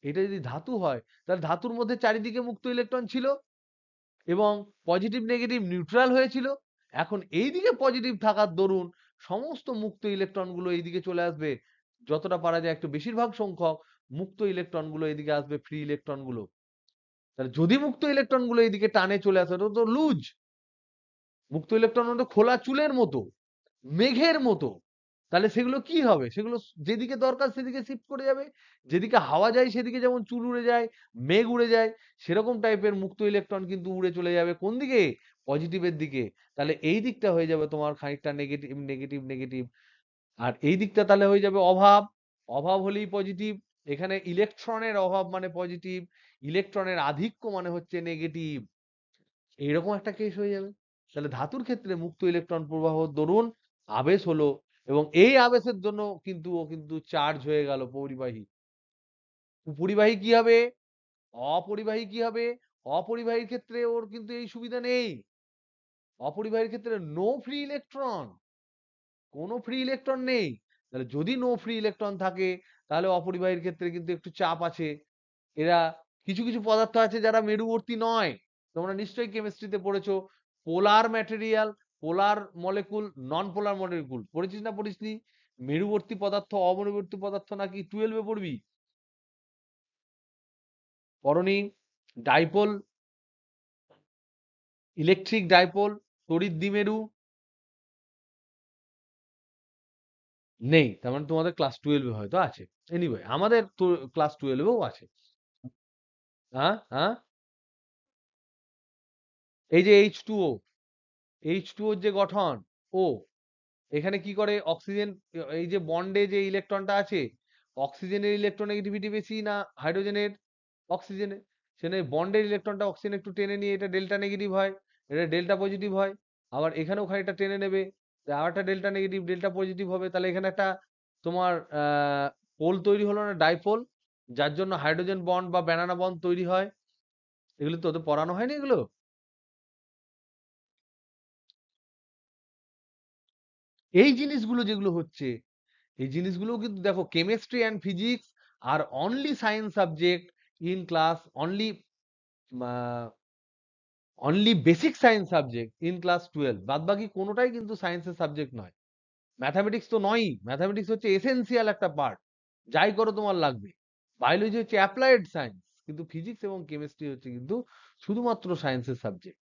এটা যদি ধাতু হয়, তাহলে ধাতুর মধ্যে চারিদিকে মুক্ত ইলেকট্রন ছিল এবং পজিটিভ নেগেটিভ নিউট্রাল হয়েছিল। এখন এইদিকে পজিটিভ থাকার দরুন সমস্ত মুক্ত ইলেকট্রন গুলো এইদিকে চলে আসবে। যতটা পারা যায় একটু বেশিরভাগ সংখ্যক মুক্ত ইলেকট্রন গুলো এইদিকে আসবে, ফ্রি ইলেকট্রন গুলো। তাহলে যদি মুক্ত ইলেকট্রন গুলো এইদিকে টানে চলে আসে, ওটা তো লুজ। মুক্ত ইলেকট্রন তো খোলা চুলের মতো, মেঘের মতো। তাহলে সেগুলো কি হবে? সেগুলো যেদিকে দরকার সেদিকে শিফট করে যাবে। যেদিকে হাওয়া যায় সেদিকে যেমন চুল উড়ে যায়, মেঘ উড়ে যায়, সেরকম টাইপের মুক্ত ইলেকট্রন কিন্তু উড়ে চলে যাবে কোন দিকে? পজিটিভের দিকে। তাহলে এই দিকটা হয়ে যাবে তোমার খানিকটা নেগেটিভ নেগেটিভ নেগেটিভ। আর এই দিকটা তাহলে হয়ে যাবে অভাব। অভাব হলেই পজিটিভ। এখানে ইলেকট্রনের অভাব মানে পজিটিভ, ইলেকট্রনের আধিক্য মানে হচ্ছে নেগেটিভ। এইরকম একটা কেস হয়ে যাবে। তাহলে ধাতুর ক্ষেত্রে মুক্ত ইলেকট্রন প্রবাহ দরুন আবেশ হলো, এবং এই আবেশের জন্য কিন্তু ও কিন্তু চার্জ হয়ে গেল পরিবাহী। পরিবাহী কি হবে? অপরিবাহী কি হবে? অপরিবাহীর ক্ষেত্রে ওর কিন্তু এই সুবিধা নেই। অপরিবাহীর ক্ষেত্রে নো ফ্রি ইলেকট্রন, কোনো ফ্রি ইলেকট্রন নেই। তাহলে যদি নো ফ্রি ইলেকট্রন থাকে, তাহলে অপরিবাহীর ক্ষেত্রে কিন্তু একটু চাপ আছে। এরা কিছু কিছু পদার্থ আছে যারা মেরুবর্তী নয়। তোমরা নিশ্চয়ই কেমিস্ট্রিতে পড়েছো পোলার ম্যাটেরিয়াল, পোলার মলিকুল, নন পোলার মলিকুল। পড়েছিস না পড়িসনি? মেরুবর্তী পদার্থ, অমেরুবর্তী পদার্থ নাকি 12 পড়বি? পড়নি? ডাইপোল, ইলেকট্রিক ডাইপোল, তড়িৎ দ্বিমেরু নেই। তার মানে তোমাদের ক্লাস 12 হয়তো আছে। এনিওয়ে আমাদের তো ক্লাস 12ও আছে। হ্যাঁ হ্যাঁ, এই যে H2O, H2O যে গঠন, ও এখানে কি করে অক্সিজেন, এই যে বন্ডে যে ইলেকট্রনটা আছে, অক্সিজেনের ইলেকট্রোনেগেটিভিটি বেশি না হাইড্রোজেনের? অক্সিজেনের। সেখানে বন্ডের ইলেকট্রনটা অক্সিজেন একটু টেনে নিয়ে এটা ডেল্টা নেগেটিভ হয়, এটা ডেল্টা পজিটিভ হয়। আবার এখানেও খানিকটা টেনে নেবে, আর একটা ডেল্টা নেগেটিভ ডেল্টা পজিটিভ হবে। তাহলে এখানে একটা তোমার পোল তৈরি হলো না, ডাইপোল, যার জন্য হাইড্রোজেন বন্ড বা ব্যানানা বন্ড তৈরি হয়। এগুলো তো ওদের পড়ানো হয়নি এগুলো? এই জিনিসগুলো যেগুলো হচ্ছে, এই জিনিসগুলো কিন্তু দেখো chemistry and physics are only science subject in class, only only basic science subject in class 12। বাদ বাকি কোনোটাই কিন্তু সায়েন্সের সাবজেক্ট নয়। ম্যাথামেটিক্স তো নয়ই, ম্যাথামেটিক্স হচ্ছে এসেনশিয়াল একটা পার্ট, যাই করো তোমার লাগবে। বায়োলজি হচ্ছে অ্যাপ্লাইড সায়েন্স, কিন্তু ফিজিক্স এবং কেমিস্ট্রি হচ্ছে কিন্তু শুধুমাত্র সায়েন্সের সাবজেক্ট।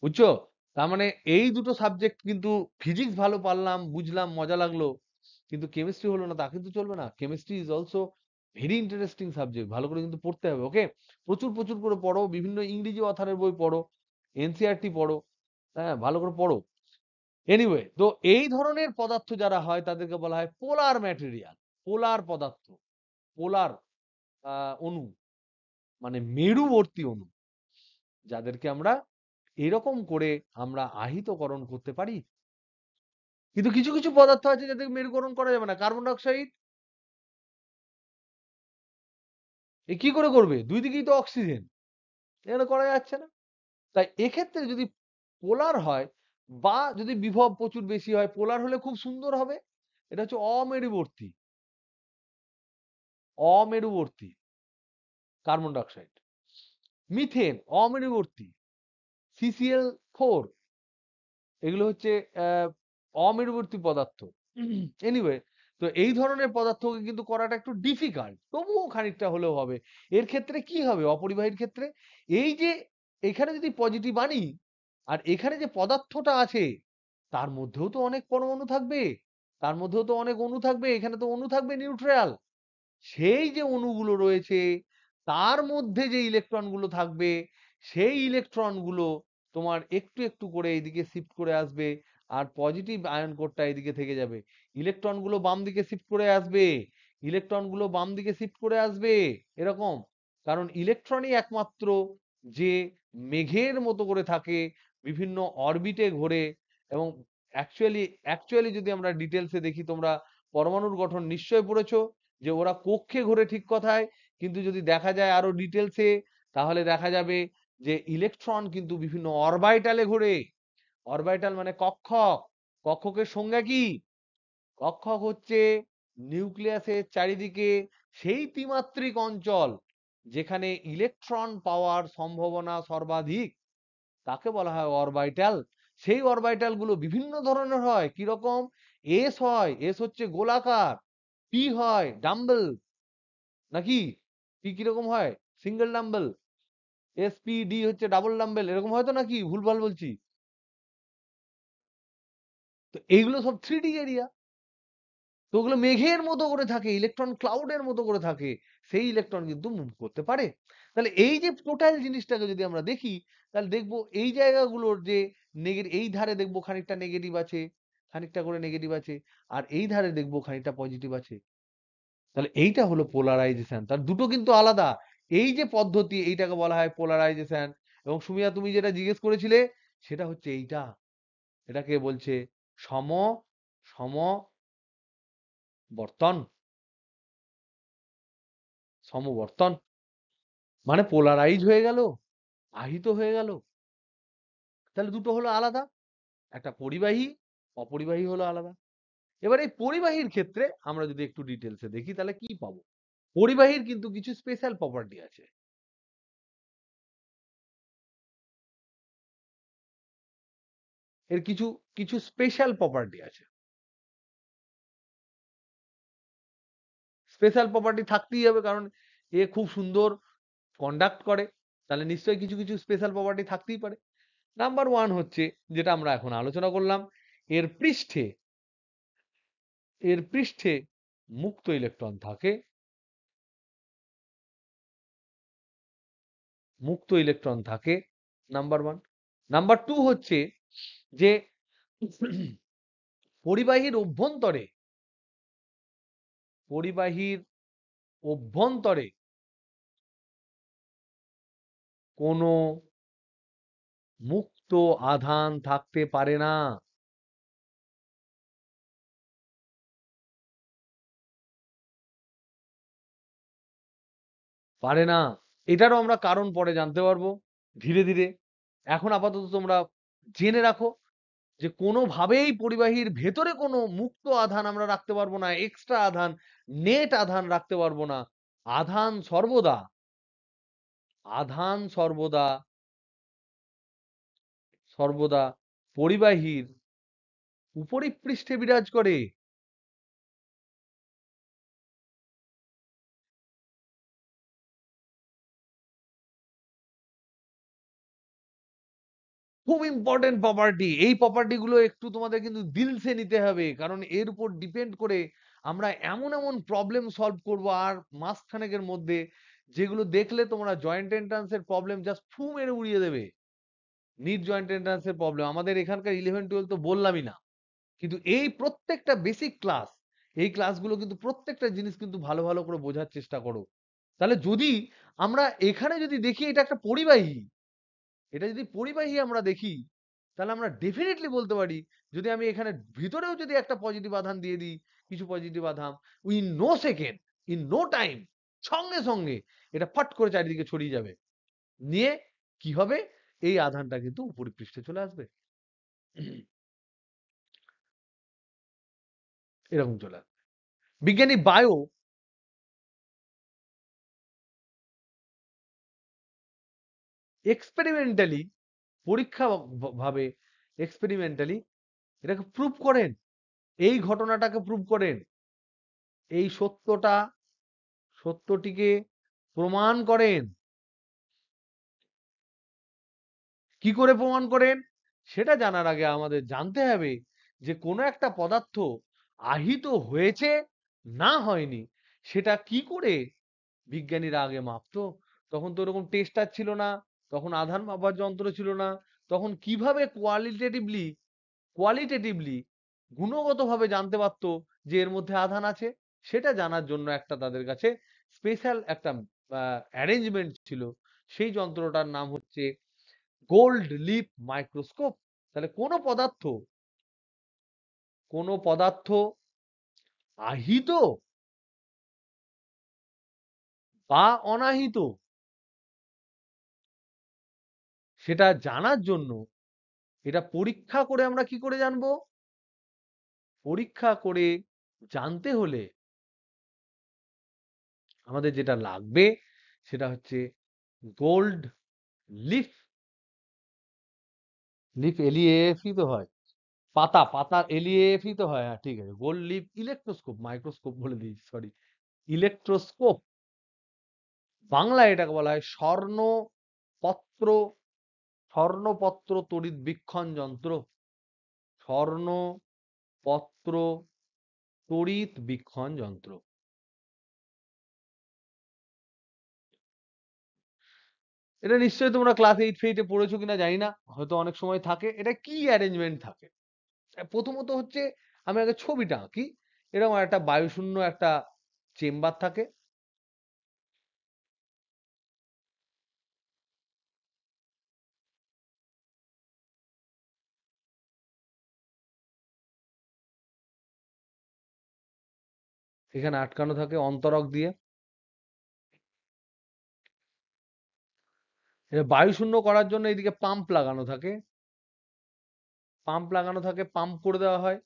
বুঝছো? তার মানে এই দুটো সাবজেক্ট কিন্তু, ফিজিক্স ভালো পারলাম, বুঝলাম, মজা লাগলো, কিন্তু কেমিস্ট্রি হলো না তা কিন্তু চলবে না। Chemistry is also very interesting subject. ভালো করে কিন্তু পড়তে হবে। ওকে, প্রচুর প্রচুর করে পড়ো, বিভিন্ন ইংরেজি অথারের বই পড়ো, এনসিইআরটি পড়ো, হ্যাঁ ভালো করে পড়ো। এনিওয়ে, তো এই ধরনের পদার্থ যারা হয় তাদেরকে বলা হয় পোলার ম্যাটেরিয়াল। পোলার পদার্থ, পোলার অণু মানে মেরুবর্তী অণু, যাদেরকে আমরা এরকম করে আমরা আহিতকরণ করতে পারি। কিন্তু কিছু কিছু পদার্থ আছে যাদেরকে মেরুকরণ করা যাবে না। কার্বন ডাইঅক্সাইড এ কি করে করবে? দুই দিকেই তো অক্সিজেন, এখানে করা যাচ্ছে না। তাই এক্ষেত্রে যদি পোলার হয়, বা যদি বিভব প্রচুর বেশি হয়, পোলার হলে খুব সুন্দর হবে। এটা হচ্ছে অমেরুবর্তী, অমেরুবর্তী কার্বন ডাইঅক্সাইড। মিথেন অমেরুবর্তী, CCl4, এগুলো হচ্ছে অমেরুবর্তী পদার্থ। এনিওয়ে, তো এই ধরনের পদার্থকে কিন্তু করাটা একটু ডিফিকাল্ট, তবুও খানিকটা হলেও হবে। এর ক্ষেত্রে কি হবে অপরিবাহীর ক্ষেত্রে? এই যে এখানে যদি পজিটিভ আনি, আর এখানে যে পদার্থটা আছে তার মধ্যেও তো অনেক পরমাণু থাকবে, তার মধ্যেও তো অনেক অণু থাকবে, এখানে তো অণু থাকবে নিউট্রাল। সেই যে অণুগুলো রয়েছে তার মধ্যে যে ইলেকট্রন গুলো থাকবে, সেই ইলেকট্রন গুলো তোমার একটু একটু করে এইদিকে শিফট করে আসবে, আর পজিটিভ আয়ন কোডটা এদিকে থেকে যাবে। ইলেকট্রন গুলো বাম দিকে শিফট করে আসবে, ইলেকট্রন গুলো বাম দিকে শিফট করে আসবে, এরকম। কারণ ইলেকট্রনই একমাত্র যে মেঘের মতো করে থাকে, বিভিন্ন অরবিটে ঘোরে। এবং অ্যাকচুয়ালি অ্যাকচুয়ালি যদি আমরা ডিটেলসে দেখি, তোমরা পরমাণুর গঠন নিশ্চয় পড়েছো, যে ওরা কক্ষে ঘোরে, ঠিক কথায়, কিন্তু যদি দেখা যায় আরো ডিটেলসে, তাহলে দেখা যাবে যে ইলেকট্রন কিন্তু বিভিন্ন অরবাইটালে ঘোরে। অরবাইটাল মানে কক্ষক। কক্ষকের সংজ্ঞা কি? কক্ষক হচ্ছে নিউক্লিয়াসের চারিদিকে সেই ত্রিমাত্রিক অঞ্চল যেখানে ইলেকট্রন পাওয়ার সম্ভাবনা সর্বাধিক, তাকে বলা হয় অরবাইটাল। সেই অরবাইটাল গুলো বিভিন্ন ধরনের হয়। কিরকম? এস হয়, এস হচ্ছে গোলাকার। পি হয় ডাম্বেল, নাকি? পি কিরকম হয়? Single dumbbell. S P D হচ্ছে ডাবল ডাম্বেল, এরকম হয়তো, নাকি ভুলভাল বলছি? তো এইগুলো সব 3D এরিয়া। তো ওগুলো মেঘের মতো করে থাকে, ইলেকট্রন ক্লাউডের মতো করে থাকে। সেই ইলেকট্রন কিন্তু মুভ করতে পারে। তাহলে এই যে টোটাল জিনিসটাকে যদি আমরা দেখি, তাহলে দেখবো এই জায়গাগুলোর যে এই ধারে দেখবো খানিকটা নেগেটিভ আছে, খানিকটা করে নেগেটিভ আছে, আর এই ধারে দেখবো খানিকটা পজিটিভ আছে। তাহলে এইটা হলো পোলারাইজেশন। তার দুটো কিন্তু আলাদা। এই যে পদ্ধতি, এইটাকে বলা হয় পোলারাইজেশন। এবং সুমিয়া, তুমি যেটা জিজ্ঞেস করেছিলে সেটা হচ্ছে এইটা, এটাকে বলছে সম সমবর্তন। সমবর্তন মানে পোলারাইজ হয়ে গেল, আহিত হয়ে গেল। তাহলে দুটো হলো আলাদা। একটা পরিবাহী, অপরিবাহী হলো আলাদা। এবার এই পরিবাহীর ক্ষেত্রে আমরা যদি একটু ডিটেলসে দেখি, তাহলে কি পাবো? পরিবাহীর কিন্তু কিছু স্পেশাল প্রপার্টি আছে। এর কিছু কিছু স্পেশাল প্রপার্টি আছে। স্পেশাল প্রপার্টি থাকতেই হবে, কারণ এ খুব সুন্দর কন্ডাক্ট করে। তাহলে নিশ্চয়ই কিছু কিছু স্পেশাল প্রপার্টি থাকতেই পারে। নাম্বার ওয়ান হচ্ছে, যেটা আমরা এখন আলোচনা করলাম, এর পৃষ্ঠে এর পৃষ্ঠে মুক্ত ইলেকট্রন থাকে। মুক্ত ইলেকট্রন থাকে, নাম্বার ওয়ান। নাম্বার টু হচ্ছে যে পরিবাহীর অভ্যন্তরে পরিবাহীর অভ্যন্তরে কোনো মুক্ত আধান থাকতে পারে না। পারে না। এটারও আমরা কারণ পরে জানতে পারবো ধীরে ধীরে। এখন আপাতত তোমরা জেনে রাখো যে কোনোভাবেই পরিবাহীর ভেতরে কোনো মুক্ত আধান আমরা রাখতে পারবো না, এক্সট্রা আধান, নেট আধান রাখতে পারবো না। আধান সর্বদা আধান সর্বদা সর্বদা পরিবাহীর উপরিপৃষ্ঠে বিরাজ করে। খুব ইম্পর্টেন্ট প্রপার্টি। এই প্রপার্টি গুলো একটু তোমাদের কিন্তু দিলসে নিতে হবে, কারণ এর উপর ডিপেন্ড করে আমরা এমন এমন প্রবলেম সলভ করব আর মাসখানেকের মধ্যে, যেগুলো দেখলে তোমরা জয়েন্ট এন্ট্রান্স এর প্রবলেম জাস্ট ফু মেরে উড়িয়ে দেবে। নিট জয়েন্ট এন্ট্রান্স এর প্রবলেম আমাদের এখানকার 11-12 তো বললামই না, কিন্তু এই প্রত্যেকটা বেসিক ক্লাস, এই ক্লাসগুলো কিন্তু প্রত্যেকটা জিনিস কিন্তু ভালো ভালো করে বোঝার চেষ্টা করো। তাহলে যদি আমরা এখানে যদি দেখি এটা একটা পরিবাহী, এটা যদি পরিবাহী আমরা দেখি, তাহলে আমরা ডেফিনেটলি বলতে পারি, যদি আমি এখানে ভিতরেও যদি একটা পজিটিভ আধান দিয়ে দিই, কিছু পজিটিভ আধান, in no second, in no time, সঙ্গে সঙ্গে এটা ফট করে চারিদিকে ছড়িয়ে যাবে। নিয়ে কি হবে? এই আধানটা কিন্তু উপরিপৃষ্ঠে চলে আসবে। এরকম চলে আসবে। বিজ্ঞানী বায়ো এক্সপেরিমেন্টালি, পরীক্ষা ভাবে, এক্সপেরিমেন্টালি এটাকে প্রুভ করেন। এই ঘটনাটাকে প্রুভ করেন। এই সত্যটিকে প্রমাণ করেন। কি করে প্রমাণ করেন? সেটা জানার আগে আমাদের জানতে হবে যে কোনো একটা পদার্থ আহিত হয়েছে না হয়নি, সেটা কি করে বিজ্ঞানীরা আগে মাপতো? তখন তো এরকম টেস্টার ছিল না, তখন আধান মাপার যন্ত্র ছিল না। তখন কিভাবে কোয়ালিটেটিভলি গুণগতভাবে জানতে পারতো যে এর মধ্যে আধান আছে? সেটা জানার জন্য একটা তাদের কাছে স্পেশাল একটা অ্যারেঞ্জমেন্ট ছিল। সেই যন্ত্রটার নাম হচ্ছে গোল্ড লিপ মাইক্রোস্কোপ। তাহলে কোনো পদার্থ আহিত বা অনাহিত সেটা জানার জন্য এটা পরীক্ষা করে আমরা কি করে জানবো? পরীক্ষা করে জানতে হলে আমাদের যেটা লাগবে সেটা হচ্ছে গোল্ড লিফ। লিফ এলইএফই তো হয়, পাতা পাতা এলইএফই তো হয়, হ্যাঁ ঠিক আছে। গোল্ড লিফ ইলেকট্রোস্কোপ, মাইক্রোস্কোপ বলে দিয়েছি, সরি, ইলেকট্রোস্কোপ। বাংলায় এটাকে বলা হয় স্বর্ণপত্র, স্বর্ণপত্র তড়িৎ বীক্ষণ যন্ত্র, স্বর্ণপত্র তড়িৎ বীক্ষণ যন্ত্র। এটা নিশ্চয়ই তোমরা ক্লাস 8 ফেইটে পড়েছো কিনা জানি না, হয়তো অনেক সময় থাকে। এটা কি অ্যারেঞ্জমেন্ট থাকে? প্রথমত হচ্ছে আমি আগে ছবিটা আঁকি। এরকম একটা বায়ুশূন্য একটা চেম্বার থাকে। এখানে আটকানো থাকে অন্তরক দিয়ে। এটা বায়ুশূন্য করার জন্য এইদিকে পাম্প লাগানো থাকে, পাম্প লাগানো থাকে, পাম্প করে দেওয়া হয়,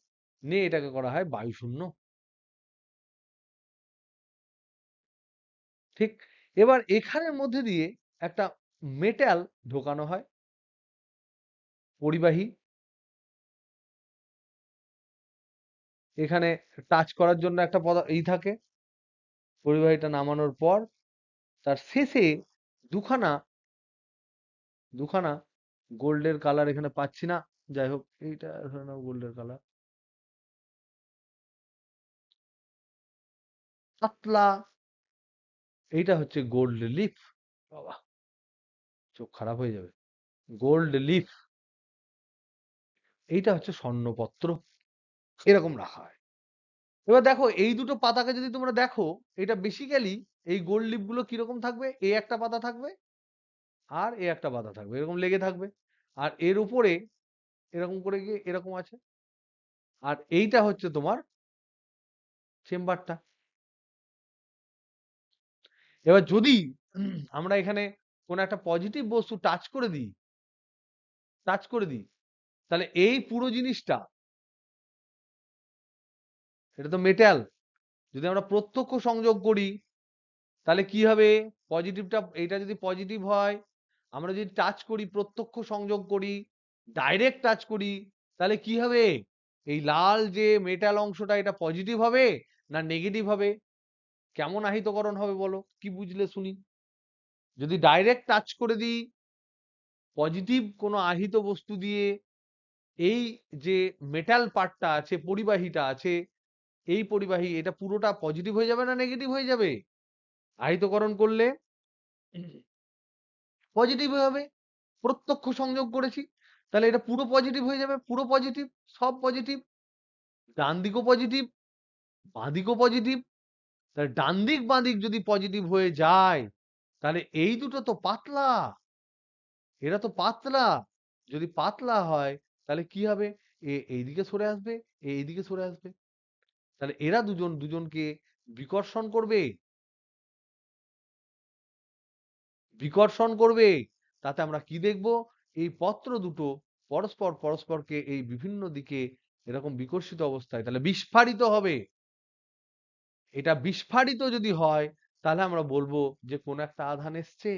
নিয়ে এটাকে করা হয় বায়ুশূন্য। ঠিক। এবার এখানের মধ্যে দিয়ে একটা মেটাল ঢোকানো হয়, পরিবাহী। এখানে টাচ করার জন্য একটা থাকে। পরিবাহীটা নামানোর পর তার শেষে দুখানা দুখানা গোল্ডের কালার এখানে পাচ্ছি না, যাই হোক এইটা ধরে নাও গোল্ডের কালার, পাতলা, এইটা হচ্ছে গোল্ড লিফ। বাবা, চোখ খারাপ হয়ে যাবে। গোল্ড লিফ, এইটা হচ্ছে স্বর্ণপত্র, এরকম রাখা হয়। এবার দেখো এই দুটো পাতাকে যদি তোমরা দেখো, এটা বেসিক্যালি এই গোল্ড লিফ গুলো কিরকম থাকবে, এ একটা পাতা থাকবে আর এ একটা পাতা থাকবে, এরকম লেগে থাকবে। আর এর উপরে এরকম করে গিয়ে এরকম আছে। আর এইটা হচ্ছে তোমার চেম্বারটা। এবার যদি আমরা এখানে কোন একটা পজিটিভ বস্তু টাচ করে দিই, তাহলে এই পুরো জিনিসটা, এটা তো মেটাল, যদি আমরা প্রত্যক্ষ সংযোগ করি তাহলে কি হবে? পজিটিভটা, এটা যদি পজিটিভ হয়, আমরা যদি টাচ করি, প্রত্যক্ষ সংযোগ করি, ডাইরেক্ট টাচ করি, তাহলে কি হবে? এই লাল যে মেটাল অংশটা, এটা পজিটিভ হবে না নেগেটিভ হবে? কেমন আহিতকরণ হবে বলো, কি বুঝলে শুনি? যদি ডাইরেক্ট টাচ করে দিই পজিটিভ কোনো আহিত বস্তু দিয়ে, এই যে মেটাল পার্টটা আছে, পরিবাহীটা আছে, এই পরিবাহী এটা পুরোটা পজিটিভ হয়ে যাবে না নেগেটিভ হয়ে যাবে? আহিতকরণ করলে পজিটিভ হবে, প্রত্যক্ষ সংযোগ করেছি, তাহলে এটা পুরো পজিটিভ হয়ে যাবে, পুরো পজিটিভ, সব পজিটিভ, ডান দিকও পজিটিভ, বাঁ দিকও পজিটিভ। তাহলে ডান দিক বাঁ দিক যদি পজিটিভ হয়ে যায়, তাহলে এই দুটো তো পাতলা, এরা তো পাতলা। যদি পাতলা হয় তাহলে কি হবে? এ এইদিকে সরে আসবে, এ এইদিকে সরে আসবে। তাহলে এরা দুজন দুজনকে বিকর্ষণ করবে, বিকর্ষণ করবে। তাতে আমরা কি দেখব? এই পত্র দুটো পরস্পর পরস্পরকে এই বিভিন্ন দিকে এরকম বিকর্ষিত অবস্থায় তাহলে বিস্ফারিত হবে। এটা বিস্ফারিত যদি হয় তাহলে আমরা বলবো যে কোন একটা আধান এসছে।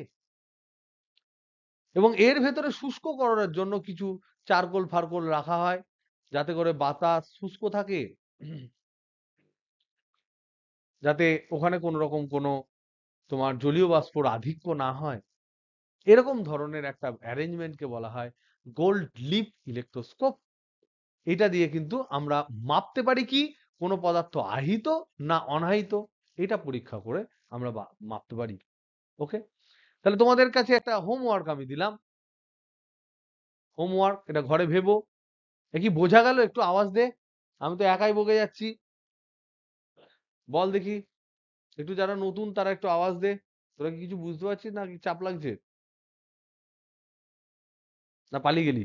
এবং এর ভেতরে শুষ্ক করার জন্য কিছু চারকোল ফারকোল রাখা হয়, যাতে করে বাতাস শুষ্ক থাকে, যাতে ওখানে কোন রকম কোনো তোমার জলীয় বাষ্পর আধিক্য না হয়। এরকম ধরনের একটা অ্যারেঞ্জমেন্টকে বলা হয় গোল্ড লিফ ইলেকট্রোস্কোপ। এটা দিয়ে কিন্তু আমরা মাপতে পারি কি কোনো পদার্থ আহিত না অনাহিত, এটা পরীক্ষা করে আমরা মাপতে পারি। ওকে, তাহলে তোমাদের কাছে একটা হোমওয়ার্ক আমি দিলাম, হোমওয়ার্ক, এটা ঘরে ভেবো। এ কি বোঝা গেল? একটু আওয়াজ দে, আমি তো একাই বকে যাচ্ছি। বল দেখি, একটু যারা নতুন তারা একটু আওয়াজ দে। তোরা কি কিছু বুঝতে পারছিস না কি চাপ লাগছে, না পালিয়ে গেলি?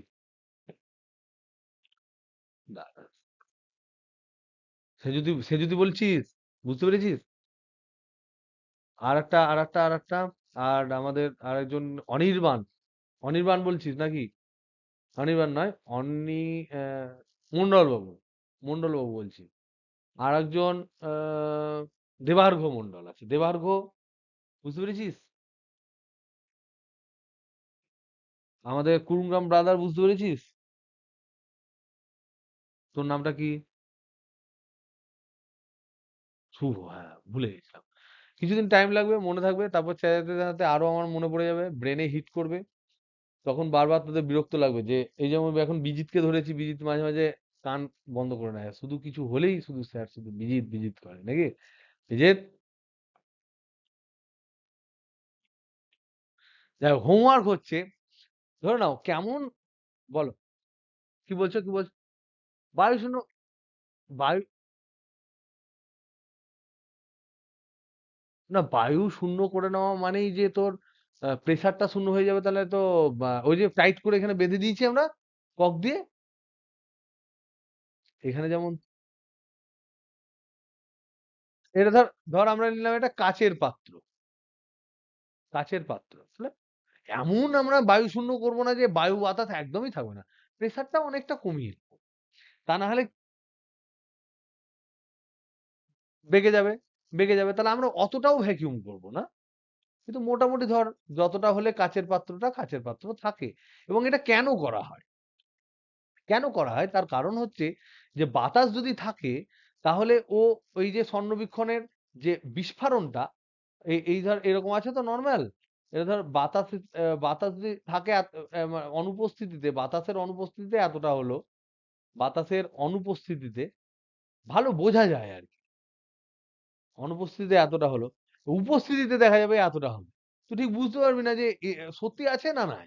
সে যদি বলছিস, বুঝতে পেরেছিস? আর একটা আর আমাদের আরেকজন অনির্বাণ। অনির্বাণ বলছিস নাকি? অনির্বাণ নয়, আহ, মন্ডল বাবু। মন্ডল বাবু বলছি। আর একজন আহ দেবার্ঘ মন্ডল আছে। দেবার্ঘ, বুঝতে পেরেছিস? আমাদের কুরুঙ্গাম ব্রাদার, বুঝতে পেরেছিস? তোর নামটা কি? শুভ, হ্যাঁ, ভুলে গেছিলাম। কিছুদিন টাইম লাগবে, মনে থাকবে, তারপর চালাতে চালাতে আরো আমার মনে পড়ে যাবে, ব্রেনে হিট করবে। তখন বারবার তোদের বিরক্ত লাগবে যে এই যেমন এখন বিজিতকে ধরেছি, বিজিত মাঝে মাঝে কান বন্ধ করে নেয়, শুধু কিছু হলেই শুধু স্যার শুধু বিজিত বিজিত করে নাকি? বিজিত, যাই হোমওয়ার্ক হচ্ছে, ধরে নাও কেমন, বলো, কি বলছো, কি বলছো? বায়ু শূন্য, বায়ু, না, বায়ু শূন্য করে নেওয়া মানেই যে তোর প্রেসারটা শূন্য হয়ে যাবে, তাহলে তো ওই যে টাইট করে এখানে বেঁধে দিয়েছি আমরা কক দিয়ে, এখানে যেমন, এটা ধর, ধর আমরা নিলাম একটা কাচের পাত্র, কাচের পাত্র, তাহলে এমন আমরা বায়ু শূন্য করবো না যে বায়ু বাতাস একদমই থাকবে না, প্রেসারটা অনেকটা কমিয়ে দেবো। তা না হলে বেঁকে যাবে, বেঁকে যাবে, তাহলে আমরা অতটাও ভ্যাকিউম করবো না, কিন্তু মোটামুটি ধর যতটা হলে কাচের পাত্রটা কাচের পাত্র থাকে। এবং এটা কেন করা হয়? কেন করা হয় তার কারণ হচ্ছে যে বাতাস যদি থাকে, তাহলে ও ওই যে স্বর্ণবীক্ষণের যে বিস্ফারণটা, এই ধর এরকম আছে তো নর্মাল, এটা ধর বাতাস, বাতাস যদি থাকে অনুপস্থিতিতে, বাতাসের অনুপস্থিতিতে এতটা হলো, বাতাসের অনুপস্থিতিতে ভালো বোঝা যায় আর কি, অনুপস্থিতিতে এতটা হলো, উপস্থিতিতে দেখা যাবে এতটা হবে, তুই ঠিক বুঝতে পারবি না যে সত্যি আছে না নাই,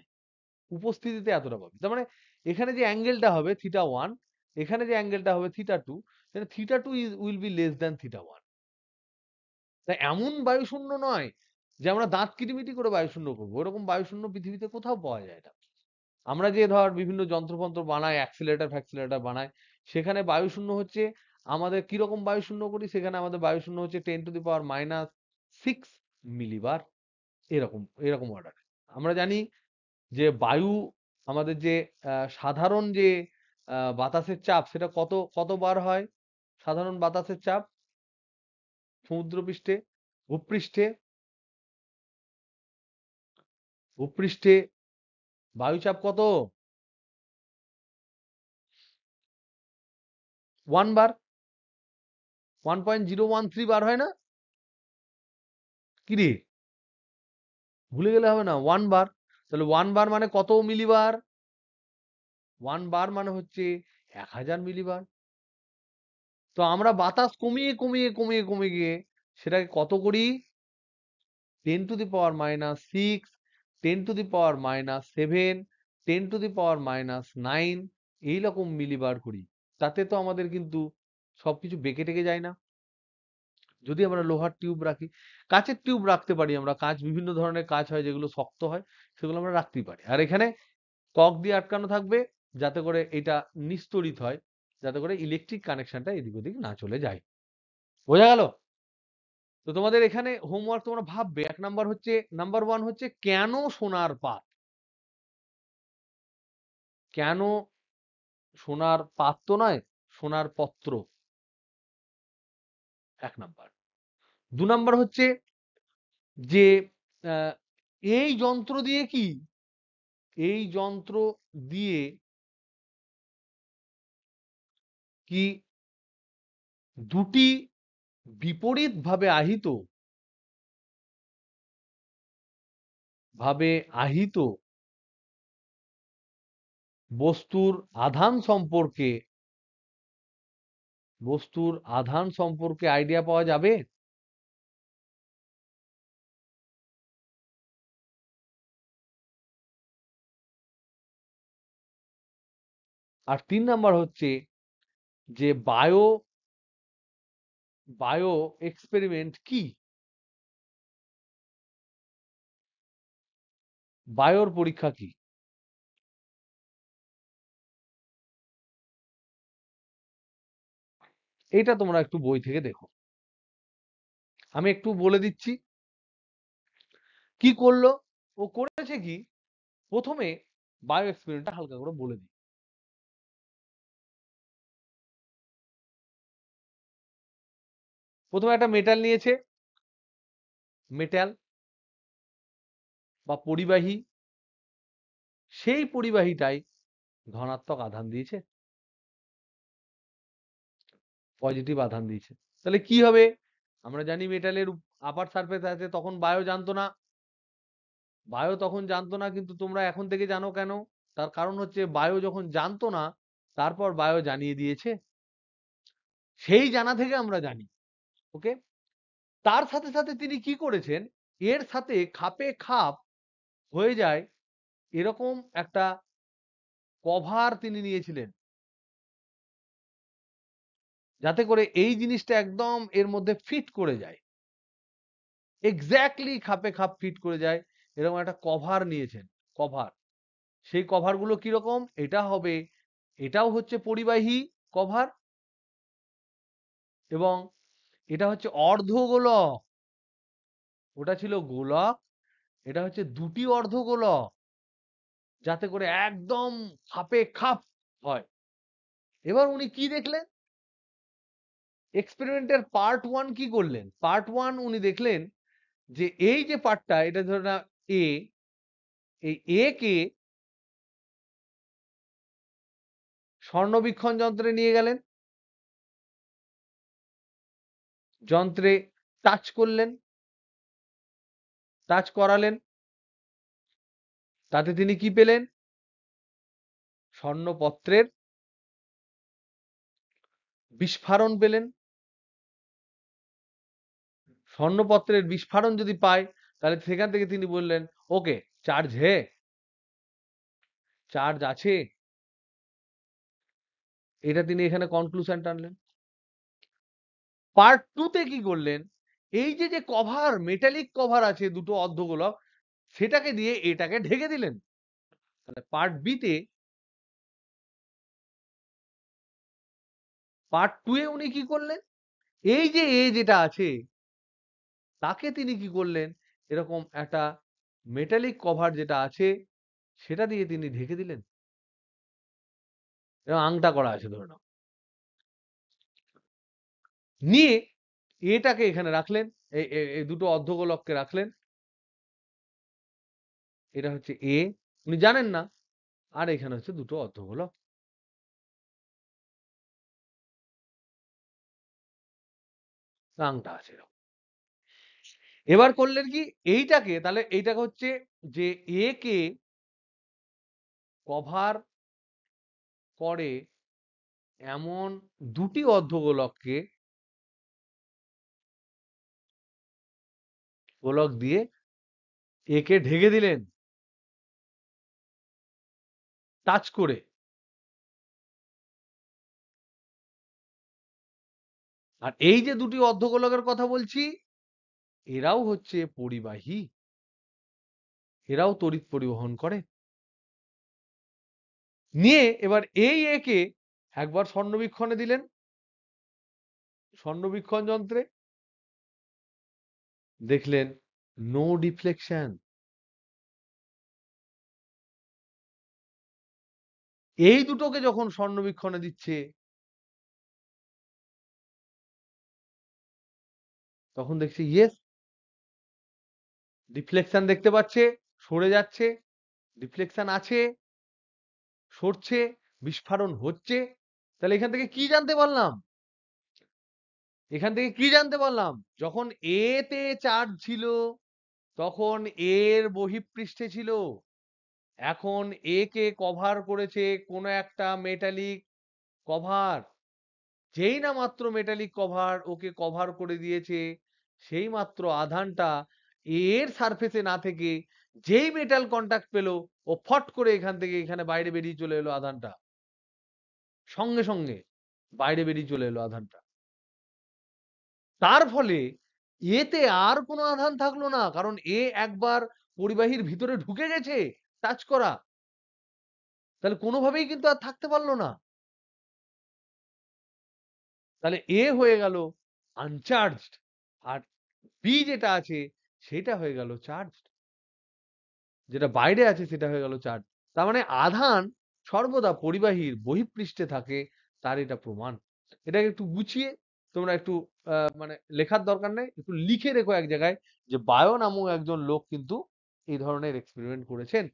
উপস্থিতিতে এতটা পাবি। তার মানে এখানে যে অ্যাঙ্গেলটা হবে থিটা 1, এখানে যে অ্যাঙ্গেলটা হবে theta 2, theta 2 will be less than theta 1। তাই এমন বায়ু শূন্য নয় যে আমরা দাঁত কিটিমিটি করে বায়ু শূন্য করবো, ওরকম বায়ু শূন্য পৃথিবীতে কোথাও পাওয়া যায় না। আমরা যে ধর বিভিন্ন যন্ত্রপন্ত্র বানাই, অ্যাক্সিলারেটর ফ্যাক্সিলারেটর বানাই, সেখানে বায়ু শূন্য হচ্ছে, আমাদের কিরকম বায়ু শূন্য করি, সেখানে আমাদের বায়ু শূন্য হচ্ছে 10⁻⁶ এরকম, এরকম অর্ডার। আমরা জানি যে বায়ু, আমাদের যে সাধারণ যে বাতাসের চাপ, সেটা কত কতবার হয়? সাধারণ বাতাসের চাপ সমুদ্রপৃষ্ঠে, ভূপৃষ্ঠে, ভূপৃষ্ঠে বায়ুচাপ কত? 1 বার, 1.013 বার হয় না? কি রে, ভুলে গেলে হবে না, 1 বার। তাহলে 1 বার মানে কত মিলিবার? 1 বার মানে হচ্ছে 1000 মিলিবার। তো আমরা বাতাস কমিয়ে কমিয়ে কমিয়ে কমিয়ে গিয়ে সেটাকে কত করি? 10⁻⁻⁶, 10⁻⁻⁷, 10⁻⁻⁹, এইরকম মিলিবার করি। তাতে তো আমাদের কিন্তু সবকিছু বেঁকে টেকে যায় না। যদি আমরা লোহার টিউব রাখি, কাঁচের টিউব রাখতে পারি আমরা, কাঁচ বিভিন্ন ধরনের কাঁচ হয় যেগুলো শক্ত হয়, সেগুলো আমরা রাখতেই পারি। আর এখানে কক দিয়ে আটকানো থাকবে, যাতে করে এটা নিস্তড়িত হয়, যাতে করে ইলেকট্রিক কানেকশনটা এদিক ওদিক না চলে যায়। বোঝা গেল? তো তোমাদের এখানে হোমওয়ার্ক, তোমরা ভাববে 1 নাম্বার হচ্ছে, নাম্বার 1 হচ্ছে কেন সোনার পাত? কেন সোনার পাত তো নয়, সোনার পত্র, 1 নাম্বার। 2 নাম্বার হচ্ছে যে আহ, এই যন্ত্র দিয়ে কি, এই যন্ত্র দিয়ে কি দুটি বিপরীত ভাবে আহিত, ভাবে আহিত বস্তুর আধান সম্পর্কে, বস্তুর আধান সম্পর্কে আইডিয়া পাওয়া যাবে? আর 3 নাম্বার হচ্ছে যে বায়ো এক্সপেরিমেন্ট কি, বায়োর পরীক্ষা কি? এটা তোমরা একটু বই থেকে দেখো। আমি একটু বলে দিচ্ছি, কি করলো? ও করেছে কি, প্রথমে বায়ো এক্সপেরিমেন্টটা হালকা করে বলে দিই। প্রথমে একটা মেটাল নিয়েছে, মেটাল বা পরিবাহী, সেই পরিবাহীটাই ধনাত্মক আধান দিয়েছে, পজিটিভ আধান দিয়েছে। তাহলে কি হবে? আমরা জানি মেটালের আপার সারফেস আছে, তখন বায়ো জানতো না। বায়ো তখন জানতো না, কিন্তু তোমরা এখন থেকে জানো কেন? তার কারণ হচ্ছে বায়ো যখন জানতো না, তারপর বায়ো জানিয়ে দিয়েছে। সেই জানা থেকে আমরা জানি। ওকে, তার সাথে সাথে তিনি কি করেছেন, এর সাথে খাপে খাপ হয়ে যায় এরকম একটা কভার তিনি নিয়েছিলেন, যাতে করে এই জিনিসটা একদম এর মধ্যে ফিট করে যায়, এক্স্যাক্টলি খাপে খাপ ফিট করে যায়, এরকম একটা কভার নিয়েছেন। কভার, সেই কভার গুলো কিরকম? এটা হবে, এটাও হচ্ছে পরিবাহী কভার, এবং এটা হচ্ছে অর্ধগোলক। ওটা ছিল গোলক, এটা হচ্ছে দুটি অর্ধগোলক, যাতে করে একদম খাপে খাপ হয়। এবার উনি কি দেখলেন? এক্সপেরিমেন্টের পার্ট ওয়ান কি করলেন? পার্ট ওয়ান উনি দেখলেন যে এই যে পার্টটা, এটা ধরে না এ, এই এ কে স্বর্ণবীক্ষণ যন্ত্রে নিয়ে গেলেন, যন্ত্রে টাচ করলেন, টাচ করালেন, তাতে তিনি কি পেলেন? স্বর্ণপত্রের বিস্ফারণ পেলেন। স্বর্ণপত্রের বিস্ফারণ যদি পায়, তাহলে সেখান থেকে তিনি বললেন, ওকে, চার্জ হে, চার্জ আছে। এটা তিনি এখানে কনক্লুশন টানলেন। পার্ট টু তে কি করলেন? এই যে যে কভার, মেটালিক কভার আছে দুটো অর্ধগোলক, সেটাকে দিয়ে এটাকে ঢেকে দিলেন। তাহলে পার্ট বি তে, পার্ট টু এ উনি কি করলেন? এই যে এ যেটা আছে, তাকে তিনি কি করলেন? এরকম একটা মেটালিক কভার যেটা আছে, সেটা দিয়ে তিনি ঢেকে দিলেন, এবং আংটা করা আছে ধরে নাও। নিয়ে এটাকে এখানে রাখলেন, এই দুটো অর্ধগোলককে রাখলেন। এটা হচ্ছে এ, উনি জানেন না। আর এখানে হচ্ছে দুটো অর্ধগোলক, আংটা আছে এরকম। এবার করলেন কি, এইটাকে, তাহলে এইটাকে হচ্ছে যে এ কে কভার করে এমন দুটি অর্ধগোলককে, গোলক দিয়ে একে ঢেকে দিলেন টাচ করে। আর এই যে দুটি অর্ধগোলকের কথা বলছি, এরাও হচ্ছে পরিবাহী, এরাও তড়িৎ পরিবহন করে। নিয়ে এবার এই একে একবার স্বর্ণবীক্ষণে দিলেন, স্বর্ণবীক্ষণ যন্ত্রে, দেখলেন নো ডিফ্লেকশন। এই দুটোকে যখন স্বর্ণবীক্ষণে দিচ্ছে, তখন দেখছি ইয়েস, ডিফ্লেকশন দেখতে পাচ্ছে, সরে যাচ্ছে, ডিফ্লেকশন আছে, সরছে, বিস্ফারণ হচ্ছে। তাহলে এখান থেকে কি জানতে পারলাম? এখান থেকে কি জানতে পারলাম? যখন এ তে চার্জ ছিল, তখন এর বহিঃপৃষ্ঠে ছিল। এখন এ কে কভার করেছে কোন একটা মেটালিক কভার। যেই না মাত্র মেটালিক কভার ওকে কভার করে দিয়েছে, সেই মাত্র আধানটা এর সারফেসে না থেকে, যেই মেটাল কন্টাক্ট পেলো, ও ফট করে এখান থেকে এখানে বাইরে বেরিয়ে চলে এলো আধানটা, সঙ্গে সঙ্গে বাইরে বেরিয়ে চলে এলো আধানটা। তার ফলে এতে আর কোনো আধান থাকলো না, কারণ এ একবার পরিবাহীর ভিতরে ঢুকে গেছে টাচ করা। তাহলে কোনোভাবেই কিন্তু আর থাকতে পারলো না। তাহলে এ হয়ে গেল আনচার্জড, আর বি যেটা আছে সেটা হয়ে গেল চার্জড। যেটা বাইরে আছে সেটা হয়ে গেল চার্জ। তার মানে আধান সর্বদা পরিবাহীর বহিঃপৃষ্ঠে থাকে, তার এটা প্রমাণ। এটাকে একটু গুছিয়ে তোমরা একটু মানে লেখার দরকার নেই, একটু লিখে রেখো এক জায়গায় যে বায়ো নামক একজন লোক কিন্তু এই ধরনের এক্সপেরিমেন্ট করেছেন।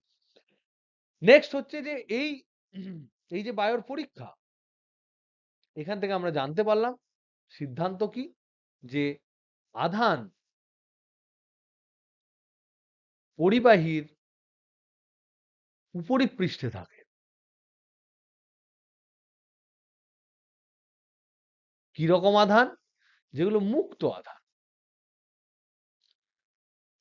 নেক্সট হচ্ছে যে এই যে বায়োর পরীক্ষা, এখান থেকে আমরা জানতে পারলাম সিদ্ধান্ত কি, যে আধান পরিবাহীর উপরিপৃষ্ঠে থাকে। কি রকম আধান? যেগুলো মুক্ত আধান।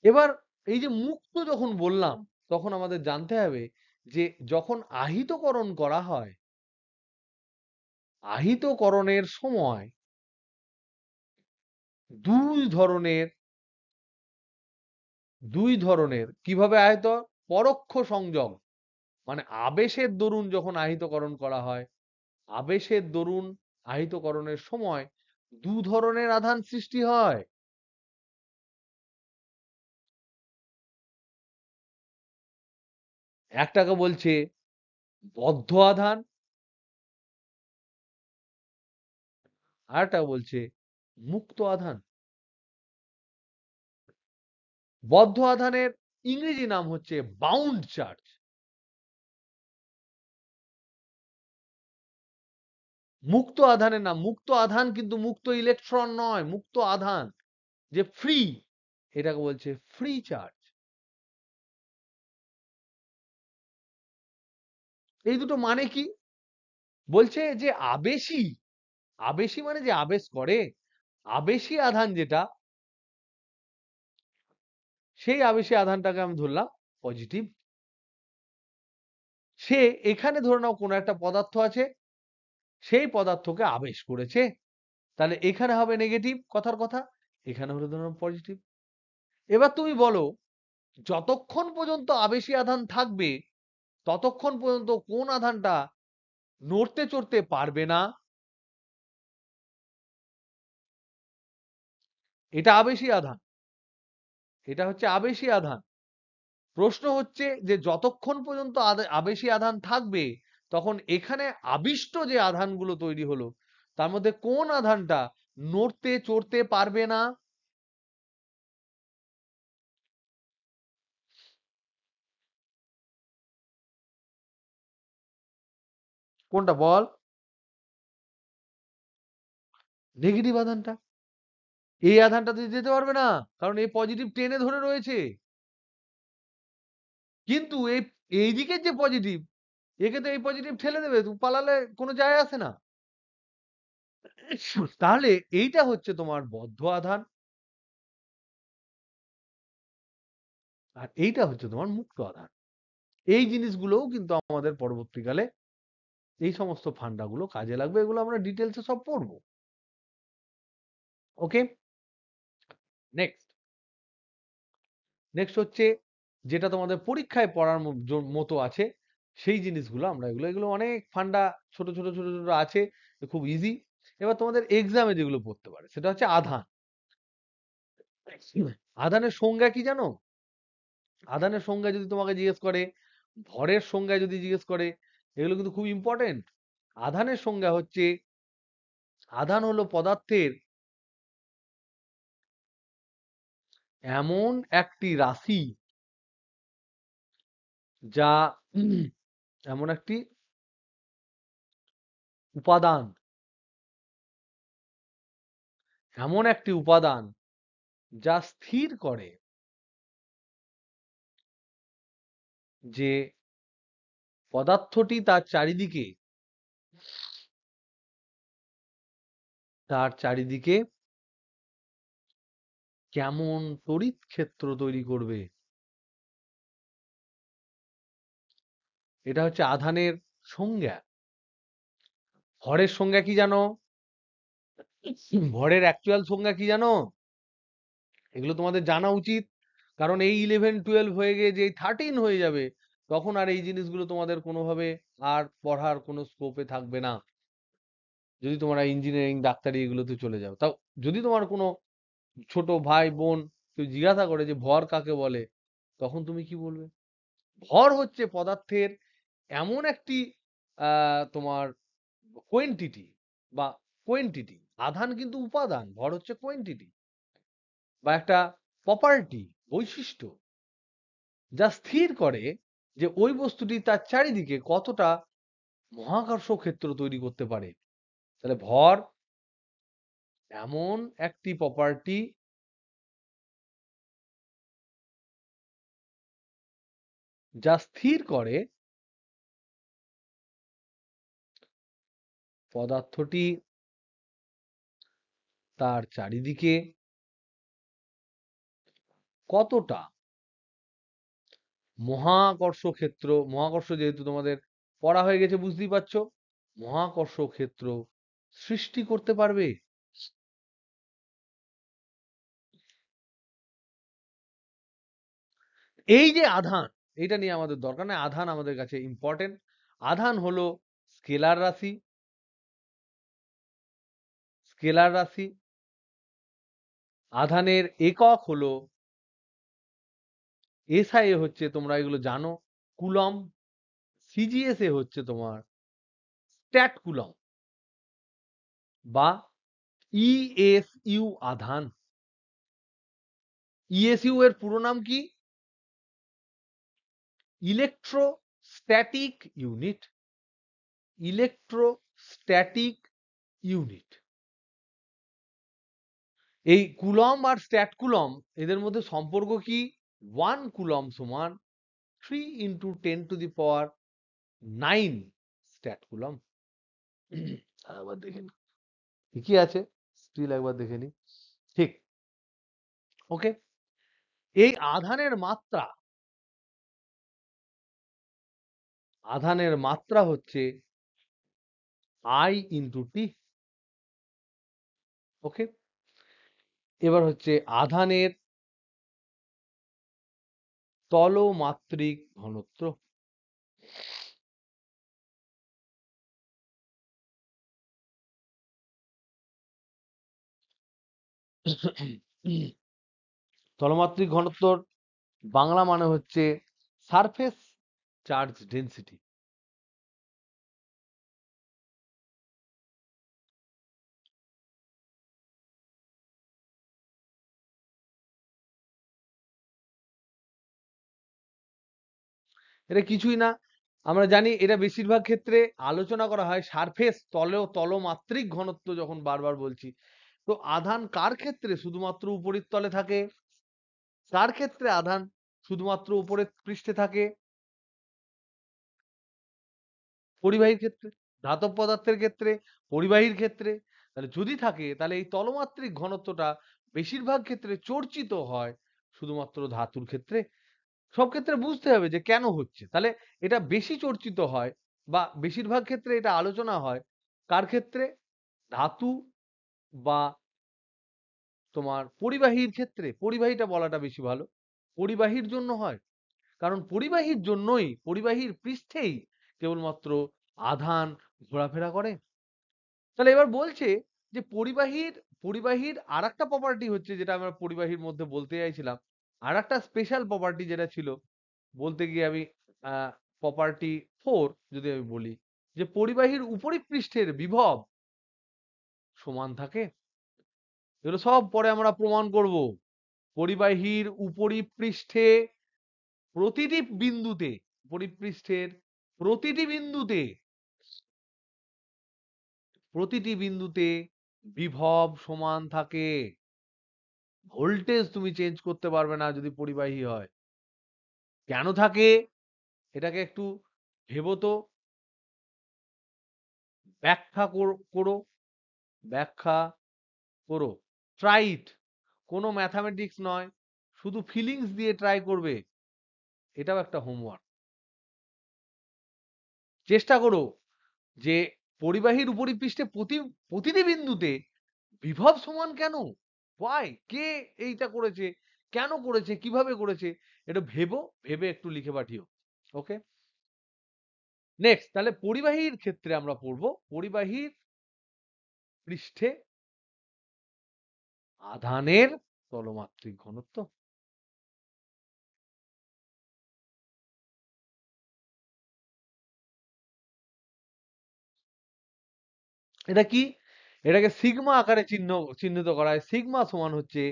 এবার এই যে মুক্ত যখন বললাম, তখন আমাদের জানতে হবে যে যখন আহিতকরণ করা হয়, আহিতকরণের সময় দুই ধরনের কিভাবে আহিত? পরোক্ষ সংযোগ, মানে আবেশের দরুন যখন আহিতকরণ করা হয়, আবেশের দরুন আহিতকরণের সময় দু ধরনের আধান সৃষ্টি হয়। একটাকে বলছে বদ্ধ আধান, আর একটা বলছে মুক্ত আধান। বদ্ধ আধানের ইংরেজি নাম হচ্ছে বাউন্ড চার্জ। মুক্ত আধানের নাম, মুক্ত আধান কিন্তু মুক্ত ইলেকট্রন নয়, মুক্ত আধান যে ফ্রি, এটাকে বলছে ফ্রি চার্জ। এই দুটো মানে কি? বলছে যে আবেশী, আবেশী মানে যে আবেশ করে, আবেশী আধান যেটা, সেই আবেশী আধানটাকে আমি ধরলাম পজিটিভ। সে এখানে ধরে নাও কোনো একটা পদার্থ আছে, সেই পদার্থকে আবেশ করেছে, তাহলে এখানে হবে নেগেটিভ, কথার কথা, এখানে হলো ধরুন পজিটিভ। এবার তুমি বলো, যতক্ষণ পর্যন্ত আবেশী আধান থাকবে ততক্ষণ পর্যন্ত কোন আধানটা নড়তে চড়তে পারবে না? এটা আবেশী আধান, এটা হচ্ছে আবেশী আধান। প্রশ্ন হচ্ছে যে যতক্ষণ পর্যন্ত আবেশী আধান থাকবে, তখন এখানে আবিষ্ট যে আধানগুলো তৈরি হলো, তার মধ্যে কোন আধানটা নড়তে চড়তে পারবে না? কোনটা বল? নেগেটিভ আধানটা। এই আধানটা তো যেতে পারবে না, কারণ এই পজিটিভ টেনে ধরে রয়েছে। কিন্তু এই দিকের যে পজিটিভ, একে তো এই পজিটিভ ঠেলে দেবে, তুমি পালালে কোনো যায় আসে না। তাহলে এইটা হচ্ছে তোমার বদ্ধ আধান, আর এইটা হচ্ছে তোমার মুক্ত আধান। এই জিনিসগুলোও কিন্তু আমাদের পরবর্তীকালে এই সমস্ত ফান্ডাগুলো কাজে লাগবে, এগুলো আমরা ডিটেলসে সব পড়বো। ওকে, নেক্সট নেক্সট হচ্ছে যেটা তোমাদের পরীক্ষায় পড়ার মতো আছে, সেই জিনিসগুলো আমরা এগুলো অনেক ফান্ডা ছোট ছোট ছোট ছোট আছে, খুব ইজি। এবার তোমাদের এক্সামে যেগুলো পড়তে পারে সেটা হচ্ছে আধান। আধানের সংজ্ঞা কি জানো? আধানের সংজ্ঞা যদি তোমাকে জিজ্ঞেস করে, ভরের সংজ্ঞা যদি জিজ্ঞেস করে, এগুলো কিন্তু খুব ইম্পর্টেন্ট। আধানের সংজ্ঞা হচ্ছে, আধান হলো পদার্থের এমন একটি রাশি, যা এমন একটি উপাদান, এমন একটি উপাদান যা স্থির করে যে পদার্থটি তার চারিদিকে কেমন তড়িৎ ক্ষেত্র তৈরি করবে। এটা হচ্ছে আধানের সংজ্ঞা। ভরের সংজ্ঞা কি জানো? ভরের অ্যাকচুয়াল সংজ্ঞা কি জানো? এগুলো তোমাদের জানা উচিত, কারণ এই 11-12 হয়ে গিয়ে যে 13 হয়ে যাবে, তখন আর এই জিনিসগুলো তোমাদের কোনোভাবে আর পড়ার কোনো স্কোপে থাকবে না, যদি তোমরা ইঞ্জিনিয়ারিং ডাক্তারি এগুলোতে চলে যাও। তাও যদি তোমার কোনো ছোট ভাই বোন কেউ জিজ্ঞাসা করে যে ভর কাকে বলে, তখন তুমি কি বলবে? ভর হচ্ছে পদার্থের এমন একটি তোমার কোয়েন্টিটি বা কোয়েন্টিটি। আধান কিন্তু উপাদান, ভর হচ্ছে কোয়েন্টিটি বা একটা প্রপার্টি, বৈশিষ্ট্য, যা স্থির করে যে ওই বস্তুটি তার চারিদিকে কতটা মহাকর্ষ ক্ষেত্র তৈরি করতে পারে। তাহলে ভর এমন একটি প্রপার্টি যা স্থির করে পদার্থটি তার চারিদিকে কতটা মহাকর্ষ ক্ষেত্র, মহাকর্ষ যেহেতু তোমাদের পড়া হয়ে গেছে বুঝতেই পারছো, মহাকর্ষ ক্ষেত্র সৃষ্টি করতে পারবে। এই যে আধান, এটা নিয়ে আমাদের দরকার নেই, আধান আমাদের কাছে ইম্পর্টেন্ট। আধান হলো স্কেলার রাশি, স্কেলার রাশি। আধানের একক হলো এসআই হচ্ছে, তোমরা এগুলো জানো, কুলম। সিজিএসএ হচ্ছে তোমার স্ট্যাট কুলম বা ইএসইউ আধান। ইএসইউ এর পুরো নাম কি? Electrostatic unit. Electrostatic unit. এই কুলম আর স্ট্যাট কুলম এদের মধ্যে সম্পর্ক কি? 1 কুলম সমান 3 into 10 to the power 9 stat coulomb. আবার দেখে নি, ঠিকই আছে, স্টিল একবার দেখে নি, ঠিক। ওকে, এই আধানের মাত্রা, আধানের মাত্রা হচ্ছে I ইন্টু টি। ওকে, এবার হচ্ছে আধানের তলমাত্রিক ঘনত্ব। তলমাত্রিক ঘনত্বর বাংলা মানে হচ্ছে সারফেস চার্জ ডেনসিটি। এটা কিছুই না, আমরা জানি এটা বেশিরভাগ ক্ষেত্রে আলোচনা করা হয় সারফেস তলমাত্রিক ঘনত্ব যখন বারবার বলছি। তো আধান কার ক্ষেত্রে শুধুমাত্র উপরের তলে থাকে? কার ক্ষেত্রে আধান শুধুমাত্র উপরের পৃষ্ঠে থাকে? পরিবাহীর ক্ষেত্রে, ধাতব পদার্থের ক্ষেত্রে, পরিবাহীর ক্ষেত্রে। তাহলে যদি থাকে তাহলে এই তলমাত্রিক ঘনত্বটা বেশিরভাগ ক্ষেত্রে চর্চিত হয় শুধুমাত্র ধাতুর ক্ষেত্রে। সব ক্ষেত্রে বুঝতে হবে যে কেন হচ্ছে। তাহলে এটা বেশি চর্চিত হয় বা বেশিরভাগ ক্ষেত্রে এটা আলোচনা হয় কার ক্ষেত্রে? ধাতু বা তোমার পরিবাহীর ক্ষেত্রে। পরিবাহীটা বলাটা বেশি ভালো, পরিবাহীর জন্য হয়। কারণ পরিবাহীর জন্যই, পরিবাহীর পৃষ্ঠেই কেবলমাত্র আধান ঘোরাফেরা করে। তাহলে এবার বলছে যে পরিবাহীর, পরিবাহীর আরেকটা প্রপার্টি হচ্ছে, যেটা আমরা পরিবাহীর মধ্যে বলতে চাইছিলাম, আরেকটা স্পেশাল প্রপার্টি যেটা ছিল, বলতে গিয়ে আমি প্রপার্টি 4 যদি আমি বলি, যে পরিবাহীর উপরিপৃষ্ঠের বিভব সমান থাকে। এগুলো সব পরে আমরা প্রমাণ করব। পরিবাহীর উপরিপৃষ্ঠে প্রতিটি বিন্দুতে, পরিপৃষ্ঠের প্রতিটি বিন্দুতে, প্রতিটি বিন্দুতে বিভব সমান থাকে। ভোল্টেজ তুমি চেঞ্জ করতে পারবে না যদি পরিবাহী হয়। কেন থাকে এটাকে একটু ভেবো তো, ব্যাখ্যা করো, ব্যাখ্যা করো। ট্রাই ইট, কোনো ম্যাথামেটিক্স নয়, শুধু ফিলিংস দিয়ে ট্রাই করবে। এটাও একটা হোমওয়ার্ক। চেষ্টা করো যে পরিবাহীর উপরিপৃষ্ঠে প্রতিটি বিন্দুতে বিভব সমান কেন, ওয়াই, কে এইটা করেছে, কেন করেছে, কিভাবে করেছে, এটা ভেবো, ভেবে একটু লিখে পাঠিও। ওকে, নেক্সট, তাহলে পরিবাহীর ক্ষেত্রে আমরা পড়বো পরিবাহীর পৃষ্ঠে আধানের তলমাত্রিক ঘনত্ব। এটা কি? এটাকে সিগমা আকারে চিহ্নিত করা হয়। সিগমা সমান হচ্ছে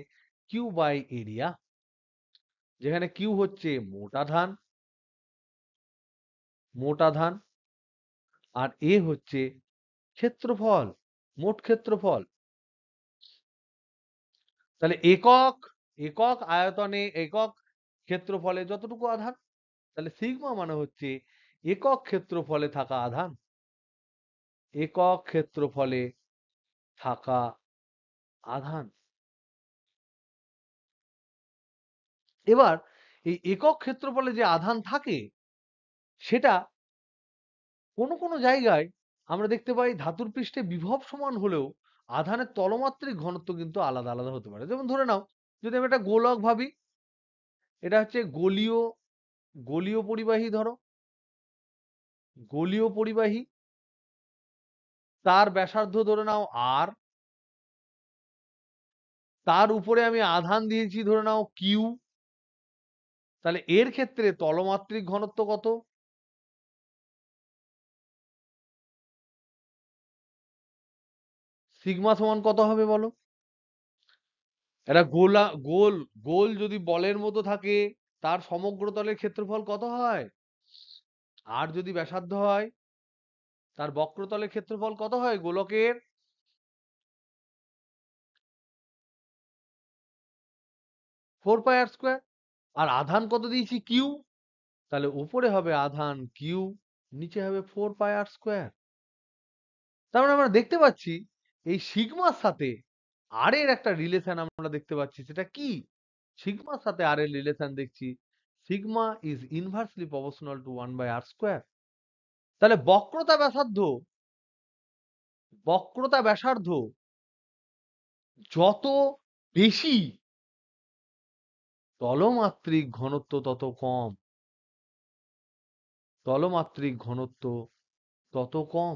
কিউ বাই এরিয়া, যেখানে কিউ হচ্ছে মোটা ধান আর এ হচ্ছে ক্ষেত্রফল, মোট ক্ষেত্রফল। তাহলে একক একক আয়তনে একক ক্ষেত্রফলে যতটুকু আধান, তাহলে সিগমা মানে হচ্ছে একক ক্ষেত্রফলে থাকা আধান, একক ক্ষেত্রফলে থাকা আধান। এবার এই একক ক্ষেত্রফলে যে আধান থাকে সেটা কোনো কোনো জায়গায় আমরা দেখতে পাই ধাতুর পৃষ্ঠে বিভব সমান হলেও আধানের তলমাত্রিক ঘনত্ব কিন্তু আলাদা আলাদা হতে পারে। যেমন ধরে নাও, যদি আমি একটা গোলক ভাবি, এটা হচ্ছে গোলীয় গোলীয় পরিবাহী, ধরো গোলীয় পরিবাহী, তার ব্যাসার্ধ ধরে নাও আর, তার উপরে আমি আধান দিয়েছি ধরে নাও কিউ। তাহলে এর ক্ষেত্রে তলমাত্রিক ঘনত্ব কত? সিগমা সমান কত হবে বলো? এটা গোল গোল যদি বলের মতো থাকে, তার সমগ্র তলের ক্ষেত্রফল কত হয়? আর যদি ব্যাসার্ধ হয়, তার বক্রতলের ক্ষেত্রফল কত হয় গোলকের? 4πr²। আর আধান কত দিয়েছি? কিউ। তাহলে উপরে হবে আধান কিউ, নিচে হবে 4πr²। তার মানে আমরা দেখতে পাচ্ছি এই সিগমার সাথে আর এর একটা রিলেশন আমরা দেখতে পাচ্ছি। সেটা কি? সিগমার সাথে আর এর রিলেশন দেখছি, sigma is inversely proportional to 1/r²। তাহলে বক্রতা ব্যাসার্ধ যত বেশি, তলমাত্রিক ঘনত্ব তত কম, তলমাত্রিক ঘনত্ব তত কম।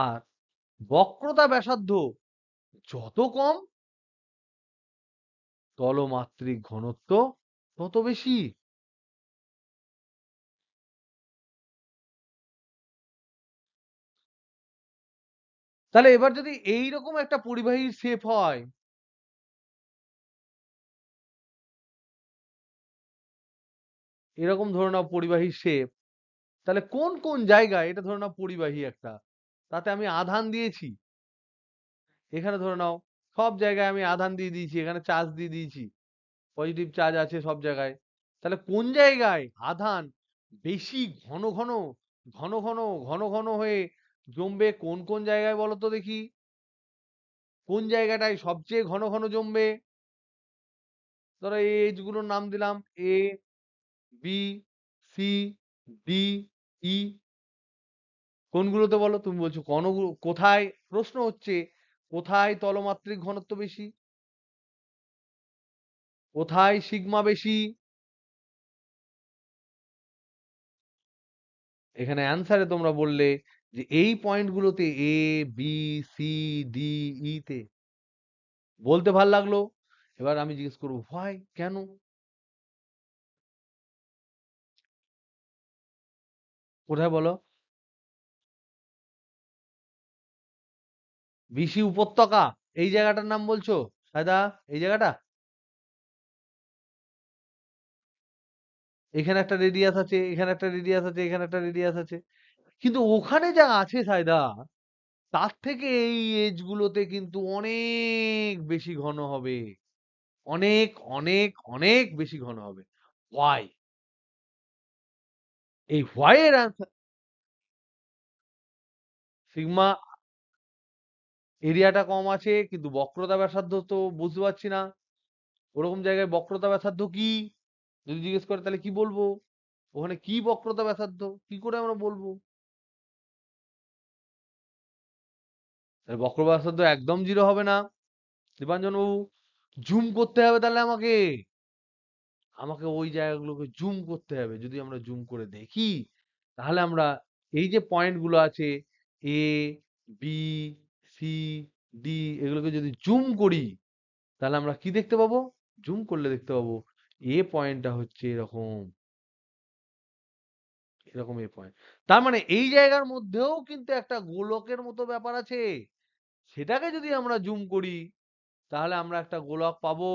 আর বক্রতা ব্যাসার্ধ যত কম, তলমাত্রিক ঘনত্ব তত বেশি। তাহলে এবার যদি এইরকম একটা পরিবাহীর শেপ হয়, এরকম ধরে নাও পরিবাহীর শেপ, তাহলে কোন কোন জায়গায়, এটা ধরে নাও পরিবাহী একটা, তাতে আমি আধান দিয়েছি, এখানে ধরে নাও সব জায়গায় আমি আধান দিয়ে দিয়েছি, এখানে চার্জ দিয়ে দিয়েছি, পজিটিভ চার্জ আছে সব জায়গায়। তাহলে কোন জায়গায় আধান বেশি ঘন ঘন ঘন ঘন ঘন ঘন হয়ে জমবে? কোন কোন জায়গায় বলো তো দেখি? কোন জায়গাটায় সবচেয়ে ঘন ঘন জমবে? ধরো এই এজ গুলোর নাম দিলাম, এ, বি, সি, ডি, ই। কোনগুলোতে বলো? তুমি বলছো কোথায়? প্রশ্ন হচ্ছে কোথায় তলমাত্রিক ঘনত্ব বেশি, কোথায় সিগমা বেশি? এখানে অ্যান্সারে তোমরা বললে যে এই পয়েন্টগুলোতে, এ, বি, সি, ডি, ই তে। বলতে ভাল লাগলো। এবার আমি জিজ্ঞেস করবো হোয়াই, কেন? কোথায় বলো? বিসি উপত্যকা, এই জায়গাটার নাম বলছো সায়দা? এই জায়গাটা, এখানে একটা রেডিয়াস আছে, এখানে একটা রেডিয়াস আছে, এখানে একটা রেডিয়াস আছে, কিন্তু ওখানে যা আছে সায়দা, তার থেকে এই এজ গুলোতে কিন্তু অনেক বেশি ঘন হবে, অনেক অনেক অনেক বেশি ঘন হবে। হোয়াই? এই হোয়াই এর আনসার, সিগমা এরিয়াটা কম আছে কিন্তু বক্রতা ব্যাসার্ধ তো বুঝতে পারছি না। ওরকম জায়গায় বক্রতা ব্যাসার্ধ কি যদি জিজ্ঞেস করে, তাহলে কি বলবো? ওখানে কি বক্রতা ব্যাসার্ধ, কি করে আমরা বলবো? তাহলে বক্র ব্যাসার্ধ একদম জিরো হবে না দীপাঞ্জন বাবু। জুম করতে হবে, তাহলে আমাকে আমাকে ওই জায়গাগুলোকে জুম করতে হবে। যদি আমরা জুম করে দেখি, তাহলে আমরা এই যে পয়েন্ট গুলো আছে, এ, বি, সি, ডি, এগুলোকে যদি জুম করি, তাহলে আমরা কি দেখতে পাবো? জুম করলে দেখতে পাবো এ পয়েন্টটা হচ্ছে এরকম, এরকম এ পয়েন্ট। তার মানে এই জায়গার মধ্যেও কিন্তু একটা গোলকের মতো ব্যাপার আছে। সেটাকে যদি আমরা জুম করি তাহলে আমরা একটা গোলক পাবো,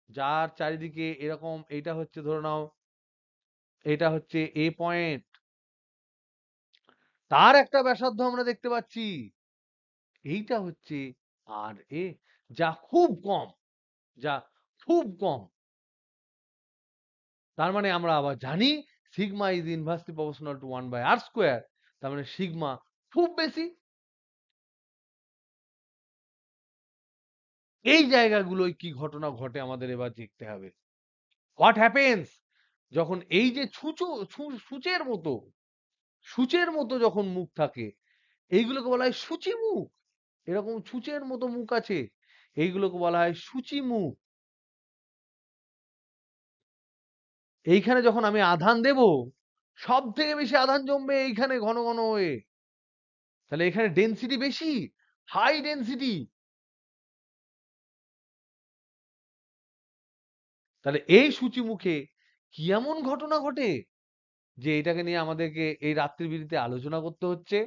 যার চারিদিকে এরকম, এইটা হচ্ছে ধরে নাও এটা হচ্ছে এ পয়েন্ট, তার একটা ব্যাসার্ধ আমরা দেখতে পাচ্ছি, এইটা হচ্ছে আর এ, যা খুব কম, যা খুব কম। তার মানে আমরা আবার জানি sigma is inversely proportional to 1/r²। তার মানে সিগমা খুব বেশি। এই জায়গাগুলোয় কি ঘটনা ঘটে আমাদের এবার দেখতে হবে। হোয়াট হ্যাপেন্স যখন এই যে সূচের মতো যখন মুখ থাকে, এইগুলোকে বলা হয় সূচি মুখ। এরকম ছুঁচের মতো মুখ আছে, এইগুলোকে বলা হয় সূচি মুখ। এইখানে যখন আমি আধান দেব, সব থেকে বেশি আধান জমবে এইখানে ঘন ঘন হয়ে। তাহলে এখানে ডেন্সিটি বেশি, হাই ডেন্সিটি। তাহলে এই সূচি মুখে কি এমন ঘটনা ঘটে যে এটাকে নিয়ে আমাদেরকে এই রাত্রি বিরিতে আলোচনা করতে হচ্ছে?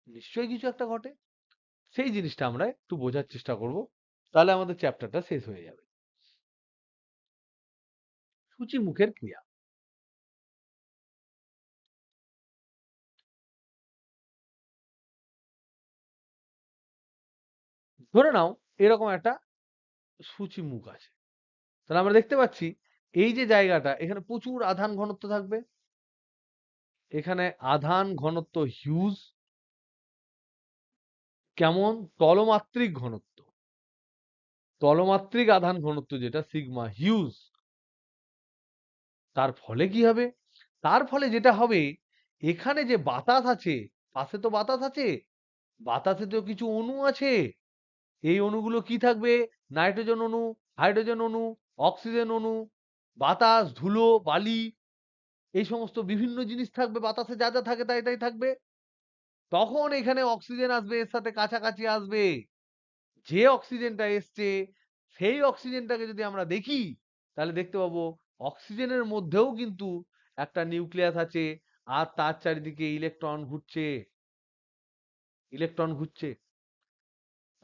নিশ্চয়ই কিছু একটা ঘটে। সেই জিনিসটা আমরা একটু বোঝার চেষ্টা করব, তাহলে আমাদের চ্যাপ্টারটা শেষ হয়ে যাবে। সূচি মুখের ক্রিয়া। ধরে নাও এরকম একটা সূচি মুখ আছে। তাহলে আমরা দেখতে পাচ্ছি এই যে জায়গাটা, এখানে প্রচুর আধান ঘনত্ব থাকবে। এখানে আধান ঘনত্ব হিউজ। কেমন? তলমাত্রিক ঘনত্ব, তলমাত্রিক আধান ঘনত্ব যেটা সিগমা হিউজ। তার ফলে কি হবে? তার ফলে যেটা হবে, এখানে যে বাতাস আছে, পাশে তো বাতাস আছে, বাতাসে তো কিছু অণু আছে। এই অণুগুলো কি থাকবে? নাইট্রোজেন অণু, হাইড্রোজেন অণু, অক্সিজেন অণু, বাতাস, ধুলো, বালি, এই সমস্ত বিভিন্ন জিনিস থাকবে। বাতাসে যা যা থাকে তাই তাই থাকবে। তখন এখানে অক্সিজেন আসবে, এর সাথে কাছাকাছি আসবে। যে অক্সিজেনটা এসছে, সেই অক্সিজেনটাকে যদি আমরা দেখি, তাহলে দেখতে পাবো অক্সিজেনের মধ্যেও কিন্তু একটা নিউক্লিয়াস আছে, আর তার চারিদিকে ইলেকট্রন ঘুরছে, ইলেকট্রন ঘুরছে।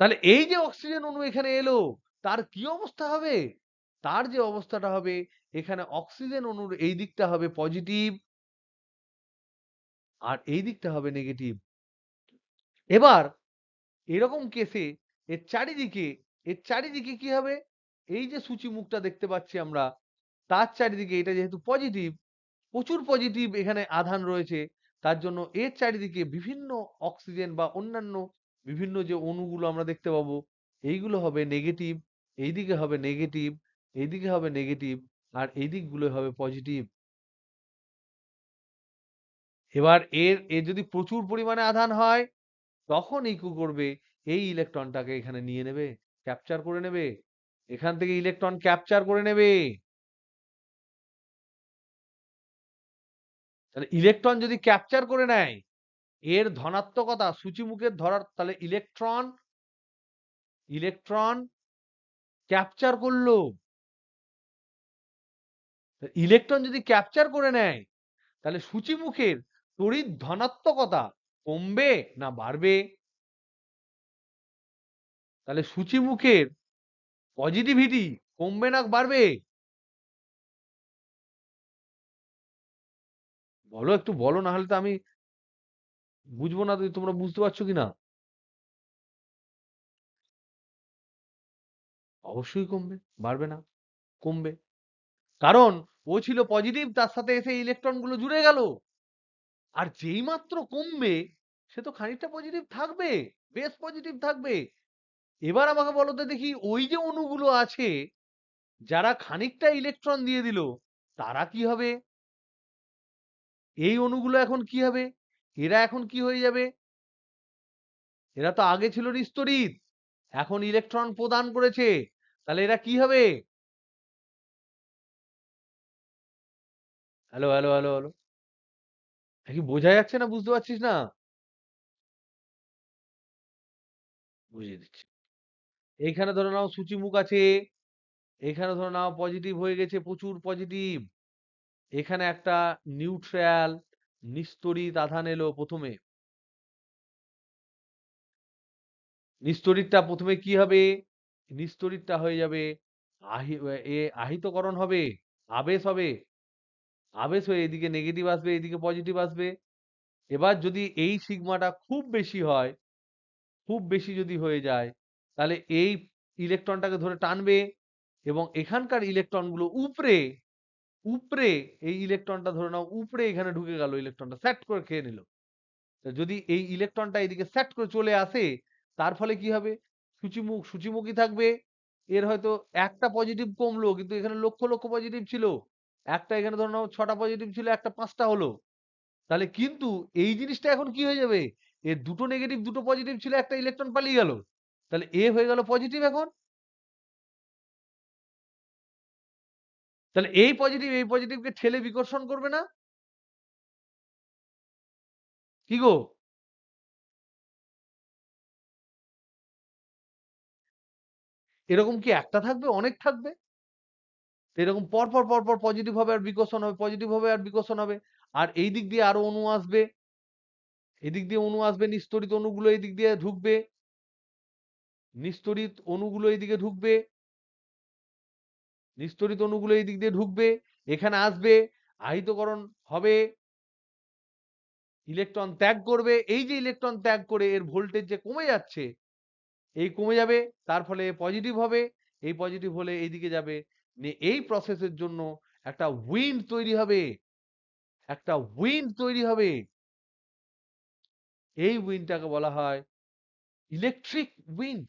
তাহলে এই যে অক্সিজেন অণু এখানে এলো, তার কি অবস্থা হবে? তার যে অবস্থাটা হবে, এখানে অক্সিজেন অণুর এই দিকটা হবে পজিটিভ, আর এই দিকটা হবে নেগেটিভ। এবার এরকম কেসে এর চারিদিকে কি হবে? এই যে সূচি মুখটা দেখতে পাচ্ছি আমরা, তার চারিদিকে এটা যেহেতু পজিটিভ, প্রচুর পজিটিভ এখানে আধান রয়েছে, তার জন্য এর চারিদিকে বিভিন্ন অক্সিজেন বা অন্যান্য বিভিন্ন যে অণুগুলো আমরা দেখতে পাবো, এইগুলো হবে নেগেটিভ, এইদিকে হবে নেগেটিভ, এইদিকে হবে নেগেটিভ, আর এই দিকগুলো হবে পজিটিভ। এবার এর যদি প্রচুর পরিমাণে আধান হয়, তখন এই কি করবে? এই ইলেকট্রনটাকে এখানে নিয়ে নেবে, ক্যাপচার করে নেবে। এখান থেকে ইলেকট্রন ক্যাপচার করে নেবে। তাহলে ইলেকট্রন যদি ক্যাপচার করে নেয়, এর ধনাত্মকতা সূচিমুখের ধরার, তাহলে ইলেকট্রন ইলেকট্রন ক্যাপচার করলো। ইলেকট্রন যদি ক্যাপচার করে নেয়, তাহলে সূচিমুখের তড়িৎ ধনাত্মকতা কমবে না বাড়বে? তাহলে সূচিমুখের পজিটিভিটি কমবে না বাড়বে? বলো, একটু বলো, না হলে তো আমি বুঝবো না তোমরা বুঝতে পারছো কিনা। অবশ্যই কমবে, বাড়বে না, কমবে। কারণ ও ছিল পজিটিভ, তার সাথে এসে ইলেকট্রন গুলো জুড়ে গেল। আর যেই মাত্র কমবে, সে তো খানিকটা পজিটিভ থাকবে, বেশ পজিটিভ থাকবে। এবার আমাকে বলো তো দেখি, ওই যে অণুগুলো আছে, যারা খানিকটা ইলেকট্রন দিয়ে দিল, তারা কি হবে? এই অণুগুলো এখন কি হবে? এরা এখন কি হয়ে যাবে? এরা তো আগে ছিল নিস্তড়িৎ, এখন ইলেকট্রন প্রদান করেছে। তাহলে এরা কি হবে? হ্যালো হ্যালো হ্যালো হ্যালো, কি বোঝা যাচ্ছে না? বুঝতে পারছিস না? বুঝিয়ে দিচ্ছি। এইখানে ধরে নাও সূচিমুখ আছে, এখানে ধরে নাও পজিটিভ হয়ে গেছে, প্রচুর পজিটিভ। এখানে একটা নিউট্রাল, নিস্তড়িত আধান এলো প্রথমে। নিস্তড়িতটা প্রথমে কি হবে? নিস্তড়িতটা হয়ে যাবে আহি আহিতকরণ হবে, আবেশ হবে। আবেশ হয়ে এদিকে নেগেটিভ আসবে, এদিকে পজিটিভ আসবে। এবার যদি এই সিগমাটা খুব বেশি হয়, খুব বেশি যদি হয়ে যায়, তাহলে এই ইলেকট্রনটাকে ধরে টানবে এবং এখানকার ইলেকট্রনগুলো উপরে, উপরে এই ইলেকট্রনটা ধরে নাও উপরে এখানে ঢুকে গেল, ইলেকট্রনটা স্যাট করে খেয়ে নিল। যদি এই ইলেকট্রনটা এদিকে স্যাট করে চলে আসে, তার ফলে কি হবে? সূচিমুখী থাকবে। এর হয়তো একটা পজিটিভ কমলো, কিন্তু এখানে লক্ষ লক্ষ পজিটিভ ছিল। একটা এখানে ধরে নাও 6টা পজিটিভ ছিল, একটা 5টা হলো। তাহলে কিন্তু এই জিনিসটা এখন কি হয়ে যাবে? এর দুটো নেগেটিভ দুটো পজিটিভ ছিল, একটা ইলেকট্রন পালিয়ে গেল। তাহলে এ হয়ে গেল পজিটিভ এখন। তাহলে এই পজিটিভকে ঠেলে বিকর্ষণ করবে না? কি গো? এরকম কি একটা থাকবে? অনেক থাকবে। এরকম পর পর পজিটিভ হবে আর বিকর্ষণ হবে, পজিটিভ হবে আর বিকর্ষণ হবে। আর এই দিক দিয়ে আরো অণু আসবে, এদিক দিয়ে অণু আসবে, নিস্তড়িত অণুগুলো এই দিক দিয়ে ঢুকবে, নিস্তড়িত অণুগুলো এইদিকে ঢুকবে, নিস্তড়িত অণুগুলো এই দিক দিয়ে ঢুকবে, এখানে আসবে, আহিতকরণ হবে, ইলেকট্রন ত্যাগ করবে। এই যে ইলেকট্রন ত্যাগ করে এর ভোল্টেজ যে কমে যাচ্ছে, এই কমে যাবে, তার ফলে পজিটিভ হবে। এই পজিটিভ হলে এইদিকে যাবে। এই প্রসেসের জন্য একটা উইন্ড তৈরি হবে, একটা উইন্ড তৈরি হবে। এই উইন্ডটাকে বলা হয় ইলেকট্রিক উইন্ড।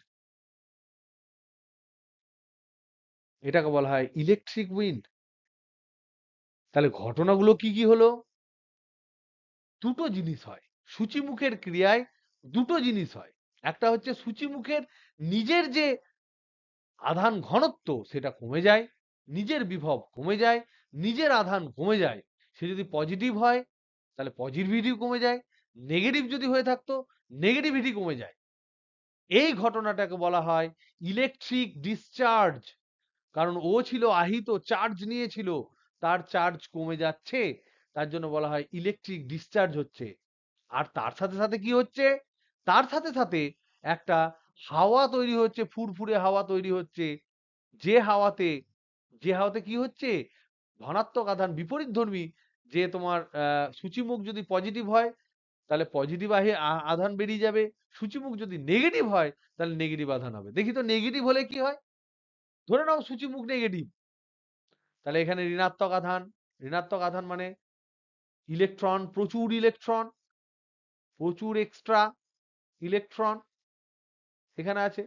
এটাকে বলা হয় ইলেকট্রিক উইন্ড। তাহলে ঘটনাগুলো কি কি হলো? দুটো জিনিস হয় সূচিমুখের ক্রিয়ায়, দুটো জিনিস হয়। একটা হচ্ছে সূচিমুখের নিজের যে আধান ঘনত্ব সেটা কমে যায়, নিজের বিভব কমে যায়, নিজের আধান কমে যায়। সে যদি পজিটিভ হয় তাহলে পজিটিভিটি কমে যায়, নেগেটিভ যদি হয়ে থাকতো নেগেটিভিটি কমে যায়। এই ঘটনাটাকে বলা হয় ইলেকট্রিক ডিসচার্জ। কারণ ও ছিল আহিত, চার্জ নিয়েছিল, তার চার্জ কমে যাচ্ছে, তার জন্য বলা হয় ইলেকট্রিক ডিসচার্জ হচ্ছে। আর তার সাথে সাথে কি হচ্ছে? তার সাথে সাথে একটা হাওয়া তৈরি হচ্ছে, ফুরফুরে হাওয়া তৈরি হচ্ছে। যে হাওয়াতে, যে হাওয়াতে কি হচ্ছে? ধনাত্মক আধান বিপরীতধর্মী, যে তোমার সূচিমুখ যদি পজিটিভ হয় তাহলে পজিটিভ আধান বেরিয়ে যাবে, সূচিমুখ যদি নেগেটিভ হয় তাহলে নেগেটিভ আধান হবে। দেখি তো নেগেটিভ হলে কি হয়? ধরে নাও সূচিমুখ নেগেটিভ, তাহলে এখানে ঋণাত্মক আধান। ঋণাত্মক আধান মানে ইলেকট্রন, প্রচুর ইলেকট্রন, প্রচুর এক্সট্রা ইলেকট্রন এখানে আছে।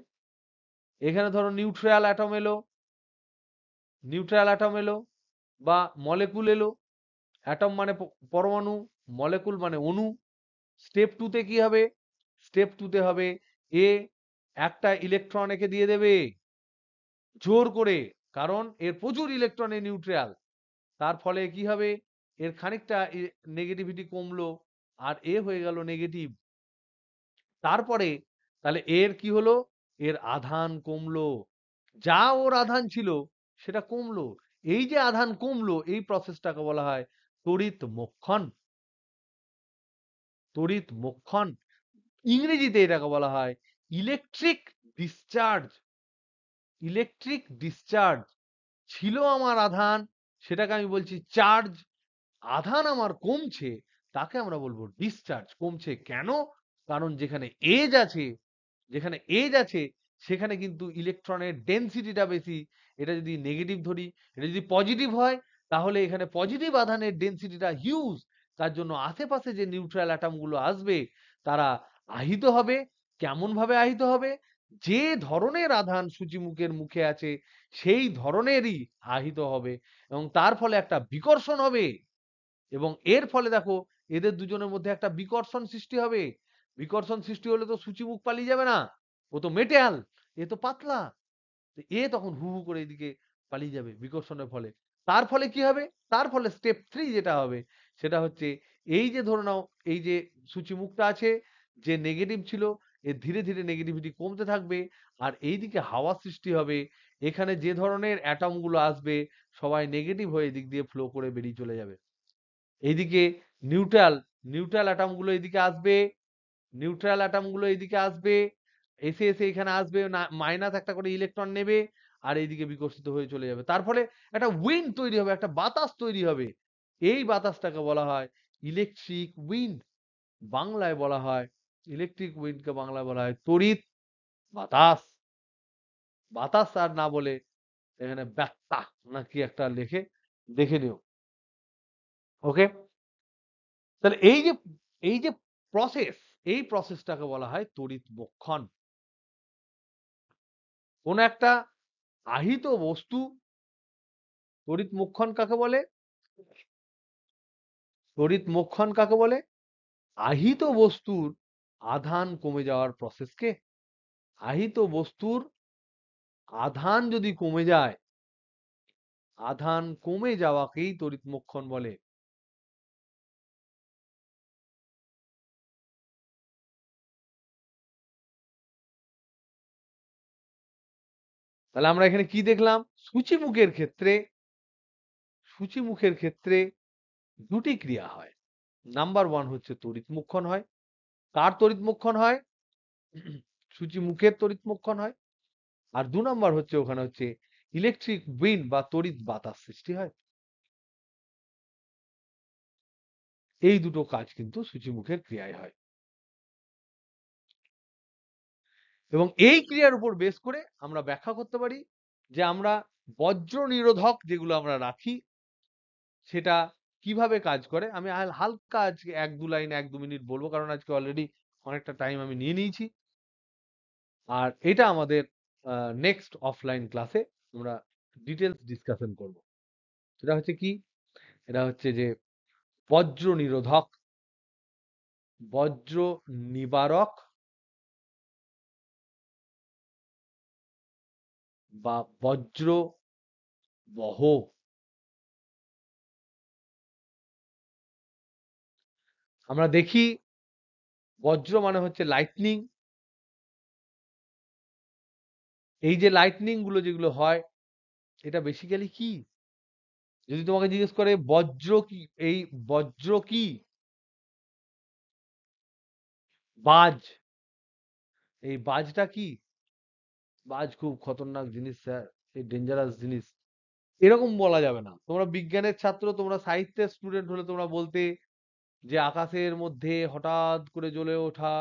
এখানে ধরো নিউট্রাল অ্যাটম এলো, নিউট্রাল অ্যাটম এলো বা মলেকুল এলো। অ্যাটম মানে পরমাণু, মলেকুল মানে অণু। স্টেপ 2 তে কি হবে? স্টেপ 2 তে হবে এ একটা ইলেকট্রন একে দিয়ে দেবে জোর করে, কারণ এর প্রচুর ইলেকট্রন, এ নিউট্রাল। তার ফলে কি হবে? এর খানিকটা নেগেটিভিটি কমলো আর এ হয়ে গেল নেগেটিভ। তারপরে তাহলে এর কি হলো? এর আধান কমলো, যা ওর আধান ছিল সেটা কমলো। এই যে আধান কমলো, এই প্রসেসটাকে বলা হয় তড়িৎ মোক্ষণ। তড়িৎ মোক্ষণ, ইংরেজিতে এটাকে বলা হয় ইলেকট্রিক ডিসচার্জ। Electric discharge. ছিল আমার আধান, সেটাকে আমি বলছি চার্জ। আধান আমার কমছে, তাকে আমরা বলবো ডিসচার্জ। কমছে কেন? কারণ যেখানে এজ আছে, যেখানে এজ আছে সেখানে কিন্তু ইলেকট্রনের ডেনসিটিটা বেশি। এটা যদি নেগেটিভ ধরি, এটা যদি পজিটিভ হয়, তাহলে এখানে পজিটিভ আধানের ডেনসিটিটা হিউজ। তার জন্য আশেপাশে যে নিউট্রাল অ্যাটম গুলো আসবে তারা আহিত হবে। কেমন ভাবে আহিত হবে? যে ধরনের আধান সূচিমুখের মুখে আছে সেই ধরনেরই আহিত হবে এবং তার ফলে একটা বিকর্ষণ হবে। এবং এর ফলে দেখো এদের দুজনের মধ্যে একটা বিকর্ষণ সৃষ্টি হবে। বিকর্ষণ সৃষ্টি হলে তো সূচিমুখ পালিয়ে যাবে না, ও তো মেটাল, এ তো পাতলা। তো এ তখন হু হু করে এদিকে পালিয়ে যাবে বিকর্ষণের ফলে। তার ফলে কি হবে? তার ফলে স্টেপ 3 যেটা হবে সেটা হচ্ছে, এই যে ধরে নাও এই যে সূচিমুখটা আছে, যে নেগেটিভ ছিল, এর ধীরে ধীরে নেগেটিভিটি কমতে থাকবে আর এইদিকে হাওয়া সৃষ্টি হবে। এখানে যে ধরনের অ্যাটম গুলো আসবে সবাই নেগেটিভ হয়ে এদিক দিয়ে ফ্লো করে বেরিয়ে চলে যাবে। এইদিকে নিউট্রাল নিউট্রাল অ্যাটম গুলো এদিকে আসবে, নিউট্রাল অ্যাটম গুলো এদিকে আসবে, এসে এসে এখানে আসবে, মাইনাস একটা করে ইলেকট্রন নেবে আর এইদিকে বিকশিত হয়ে চলে যাবে। তার ফলে একটা উইন্ড তৈরি হবে, একটা বাতাস তৈরি হবে। এই বাতাসটাকে বলা হয় ইলেকট্রিক উইন্ড। বাংলায় বলা হয় ইলেকট্রিক উইন্ডকে বাংলায় বলা হয় তড়িৎ বাতাস। বাতাস আর না বলে এখানে ব্যাত্তা নাকি একটা লিখে দেখে নিও। ওকে, তাহলে এই যে প্রসেস, এই প্রসেসটাকে বলা হয় তড়িৎ মোক্ষণ। কোন একটা আহিত বস্তু, তড়িৎ মোক্ষণ কাকে বলে? তড়িৎ মোক্ষণ কাকে বলে? আহিত বস্তুর আধান কমে যাওয়ার প্রসেসকে, আহিত বস্তুর আধান যদি কমে যায়, আধান কমে যাওয়াকেই তড়িৎ মোক্ষণ বলে। তাহলে আমরা এখানে কি দেখলাম? সূচিমুখের ক্ষেত্রে, সূচিমুখের ক্ষেত্রে দুটি ক্রিয়া হয়। নাম্বার ওয়ান হচ্ছে তড়িৎ মোক্ষণ হয়। কার তড়িৎ মোক্ষণ হয়? সূচিমুখের তড়িৎ মোক্ষণ হয়। আর ২ নাম্বার হচ্ছে ওখানে হচ্ছে ইলেকট্রিক উইন্ড বা তড়িৎ বাতাস সৃষ্টি হয়। এই দুটো কাজ কিন্তু সূচিমুখের ক্রিয়ায় হয়। এবং এই ক্রিয়ার উপর বেস করে আমরা ব্যাখ্যা করতে পারি যে আমরা বজ্র নিরোধক যেগুলো আমরা রাখি সেটা কিভাবে কাজ করে। আমি হালকা আজকে ১-২ লাইন ১-২ মিনিট বলবো, কারণ আজকে অলরেডি অনেকটা টাইম আমি নিয়ে নিয়েছি। আর এটা আমাদের নেক্সট অফলাইন ক্লাসে আমরা ডিটেলস ডিসকাশন করব। সেটা হচ্ছে কি? এটা হচ্ছে যে বজ্র নিরোধক, বজ্র নিবারক বা বজ্র বহ। আমরা দেখি বজ্র মানে হচ্ছে লাইটনিং। এই যে লাইটনিং গুলো যেগুলো হয় এটা বেসিক্যালি কি? যদি তোমাকে জিজ্ঞেস করে বজ্র কি, এই বজ্র কি? বাজ। এই বাজটা কি? বাজ খুব খতরনাক জিনিস স্যার, এই ডেঞ্জারাস জিনিস। এরকম বলা যাবে না। তোমরা বিজ্ঞানের ছাত্র, তোমরা সাহিত্যের স্টুডেন্ট হলে তোমরা বলতে যে আকাশের মধ্যে হঠাৎ করে জ্বলে ওঠা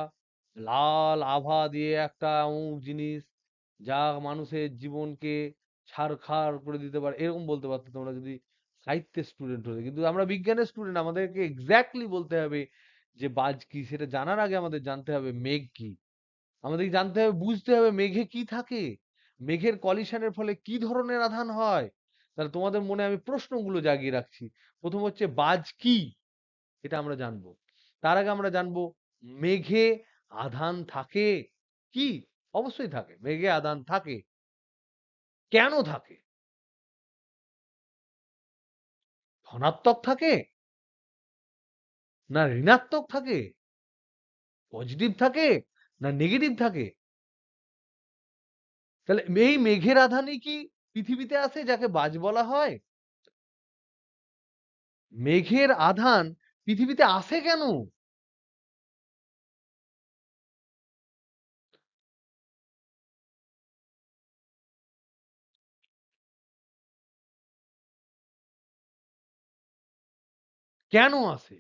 লাল আভা দিয়ে একটা অমুক জিনিস যা মানুষের জীবনকে ছারখার করে দিতে পারে, এরকম বলতে পারতো তোমরা যদি সাহিত্যের স্টুডেন্ট হতে। কিন্তু আমরা বিজ্ঞানের স্টুডেন্ট, আমাদেরকে এক্স্যাক্টলি বলতে হবে যে বাজ কি। সেটা জানার আগে আমাদের জানতে হবে মেঘ কি। আমাদের জানতে হবে, বুঝতে হবে মেঘে কি থাকে, মেঘের কলিশনের ফলে কি ধরনের আধান হয়। তাহলে তোমাদের মনে আমি প্রশ্নগুলো জাগিয়ে রাখছি। প্রথম হচ্ছে বাজ কি, এটা আমরা জানবো। তার আগে আমরা জানবো মেঘে আধান থাকে কি? অবশ্যই থাকে, মেঘে আধান থাকে। কেন থাকে? ধনাত্মক থাকে না ঋণাত্মক থাকে, পজিটিভ থাকে না নেগেটিভ থাকে? তাহলে এই মেঘের আধানই কি পৃথিবীতে আসে যাকে বাজ বলা হয়? মেঘের আধান পৃথিবীতে আসে কেন? কেন আসে?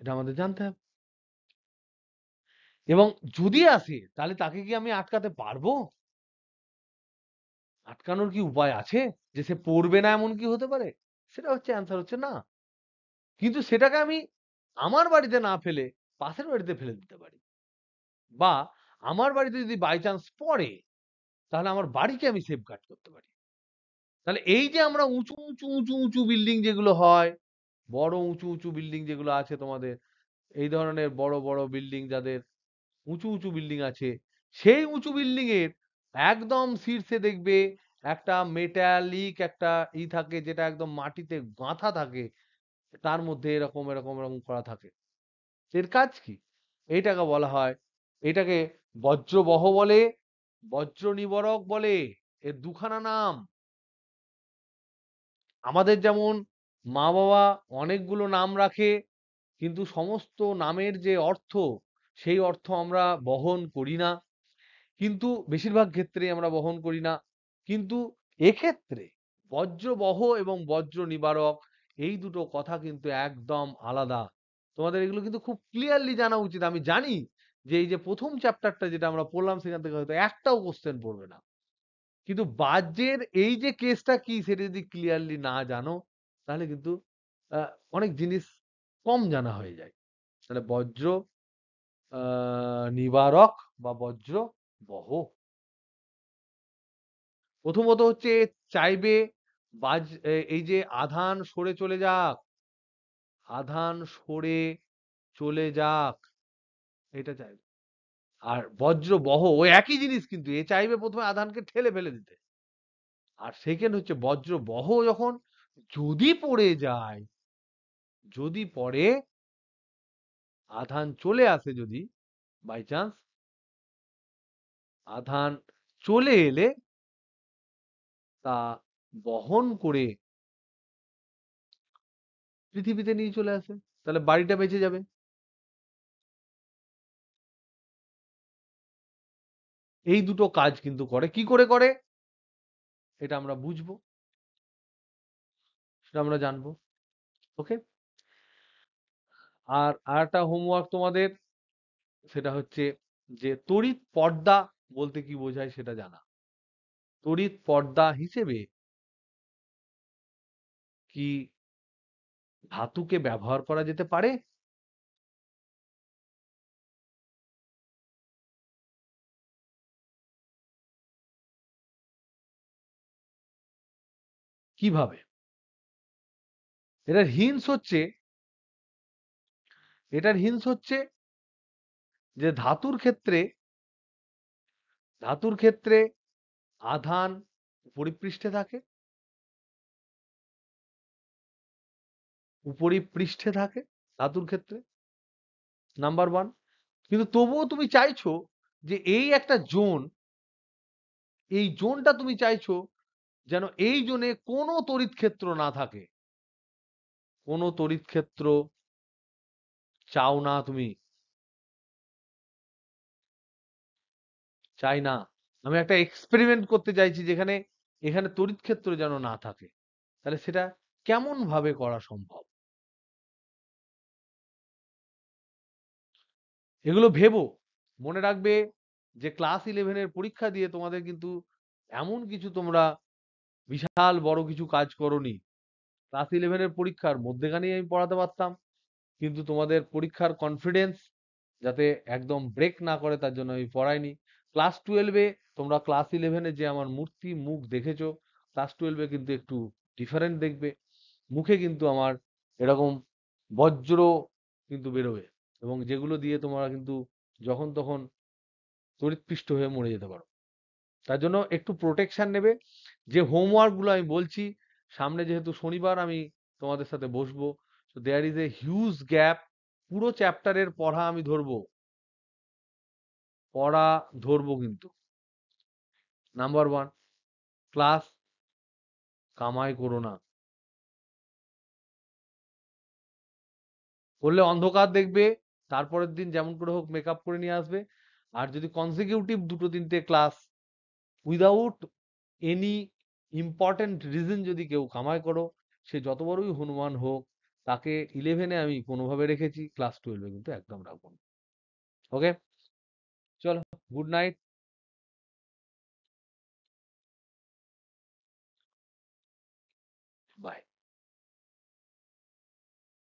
এটা আমাদের জানতে হবে। এবং যদি আসে তাহলে তাকে কি আমি আটকাতে পারবো? আটকানোর কি উপায় আছে? যে সে পড়বে না এমন কি হতে পারে? সেটা হচ্ছে অ্যান্সার হচ্ছে না। কিন্তু সেটাকে আমি আমার বাড়িতে না ফেলে পাশের বাড়িতে ফেলে দিতে পারি। বা আমার বাড়িতে যদি বাই চান্স পড়ে তাহলে আমার বাড়িকে আমি সেফগার্ড করতে পারি। তাহলে এই যে আমরা উঁচু বিল্ডিং যেগুলো হয়, বড় উঁচু বিল্ডিং যেগুলো আছে তোমাদের, এই ধরনের বড় বিল্ডিং যাদের উঁচু বিল্ডিং আছে, সেই উঁচু বিল্ডিং এর একদম শীর্ষে দেখবে একটা মেটালিক একটা থাকে যেটা একদম মাটিতে গাঁথা থাকে। তার মধ্যে এরকম করা থাকে। এর কাজ কি? এইটাকে বলা হয়, এটাকে বজ্রবহ বলে, বজ্র নিবারক বলে। এর দুখানা নাম। আমাদের যেমন মা বাবা অনেকগুলো নাম রাখে, কিন্তু সমস্ত নামের যে অর্থ, সেই অর্থ আমরা বহন করি না। কিন্তু বেশিরভাগ ক্ষেত্রেই আমরা বহন করি না। কিন্তু এক্ষেত্রে বজ্রবহ এবং বজ্র নিবারক এই দুটো কথা কিন্তু একদম আলাদা। তোমাদের এগুলো কিন্তু খুব ক্লিয়ারলি জানা উচিত। আমি জানি যে এই যে প্রথম চ্যাপ্টারটা যেটা আমরা পড়লাম সেখান থেকে হয়তো একটাও কোশ্চেন পড়বে না। কিন্তু বাজ্যের এই যে কেসটা কি সেটা যদি ক্লিয়ারলি না জানো তাহলে কিন্তু অনেক জিনিস কম জানা হয়ে যায়। তাহলে বজ্র নিবারক বা বজ্র বহ, প্রথমত হচ্ছে চাইবে এই যে আধান সরে চলে যাক, আধান সরে চলে যাক, এটা চাইবে। আর বজ্র বহ ওই একই জিনিস, কিন্তু এ চাইবে প্রথমে আধানকে ঠেলে ফেলে দিতে। আর সেকেন্ড হচ্ছে বজ্র বহ যখন যদি পড়ে যায়, যদি পড়ে আধান চলে আসে, যদি বাই চান্স আধান চলে এলে তা বহন করে পৃথিবীতে নিয়ে চলে আসে, তাহলে বাড়িটা বেঁচে যাবে। এই দুটো কাজ কিন্তু করে। কি করে করে এটা আমরা বুঝবো, সেটা আমরা জানবো। ওকে। আর আরেকটা হোমওয়ার্ক তোমাদের, সেটা হচ্ছে যে তড়িৎ পর্দা বলতে কি বোঝায় সেটা জানা। তড়িৎ পর্দা হিসেবে কি ধাতুকে ব্যবহার করা যেতে পারে? কিভাবে? এটার হিন্স হচ্ছে, এটার হিন্স হচ্ছে যে ধাতুর ক্ষেত্রে আধান পরিপৃষ্ঠে থাকে, উপরিপৃষ্ঠে থাকে ধাতুর ক্ষেত্রে, নাম্বার ওয়ান। কিন্তু তবুও তুমি চাইছো যে এই একটা জোন, এই জোনটা তুমি চাইছো যেন এই জোনে কোনো তড়িৎ ক্ষেত্র না থাকে। কোনো তড়িৎ ক্ষেত্র চাও না তুমি, চাই না। আমি একটা এক্সপেরিমেন্ট করতে চাইছি যেখানে এখানে তড়িৎ ক্ষেত্র যেন না থাকে। তাহলে সেটা কেমন ভাবে করা সম্ভব? এগুলো ভেবো। মনে রাখবে যে ক্লাস 11 এর পরীক্ষা দিয়ে তোমাদের কিন্তু এমন কিছু তোমরা বিশাল বড় কিছু কাজ করোনি। ক্লাস 11 এর পরীক্ষার মধ্যেখানেই আমি পড়াতে পারতাম, কিন্তু তোমাদের পরীক্ষার কনফিডেন্স যাতে একদম ব্রেক না করে তার জন্য আমি পড়াইনি। ক্লাস 12-এ তোমরা ক্লাস 11-এ যে আমার মূর্তি মুখ দেখেছো, ক্লাস 12-এ কিন্তু একটু ডিফারেন্ট দেখবে। মুখে কিন্তু আমার এরকম বজ্র কিন্তু বেরোবে, এবং যেগুলো দিয়ে তোমরা কিন্তু যখন তখন তড়িৎপৃষ্ট হয়ে মরে যেতে পারো। তার জন্য একটু প্রোটেকশন নেবে। যে হোমওয়ার্ক গুলো আমি বলছি, সামনে যেহেতু শনিবার আমি তোমাদের সাথে বসবো, so there is a huge gap। পুরো চ্যাপ্টারের পড়া ধরবো কিন্তু। নাম্বার ওয়ান, ক্লাস কামাই করো না। করলে অন্ধকার দেখবে, তারপরের দিন যেমন করে হোক মেকআপ করে নিয়ে আসবে। আর যদি কনসিকিউটিভ দুটো তিনটে class without any important reason যদি কেউ কামাই করো, সে যত বড়ই হনুমান হোক, তাকে 11-এ আমি কোনোভাবে রেখেছি, ক্লাস 12-এ কিন্তু একদম রাখবো না। ওকে, চলো, গুড নাইট, বাই।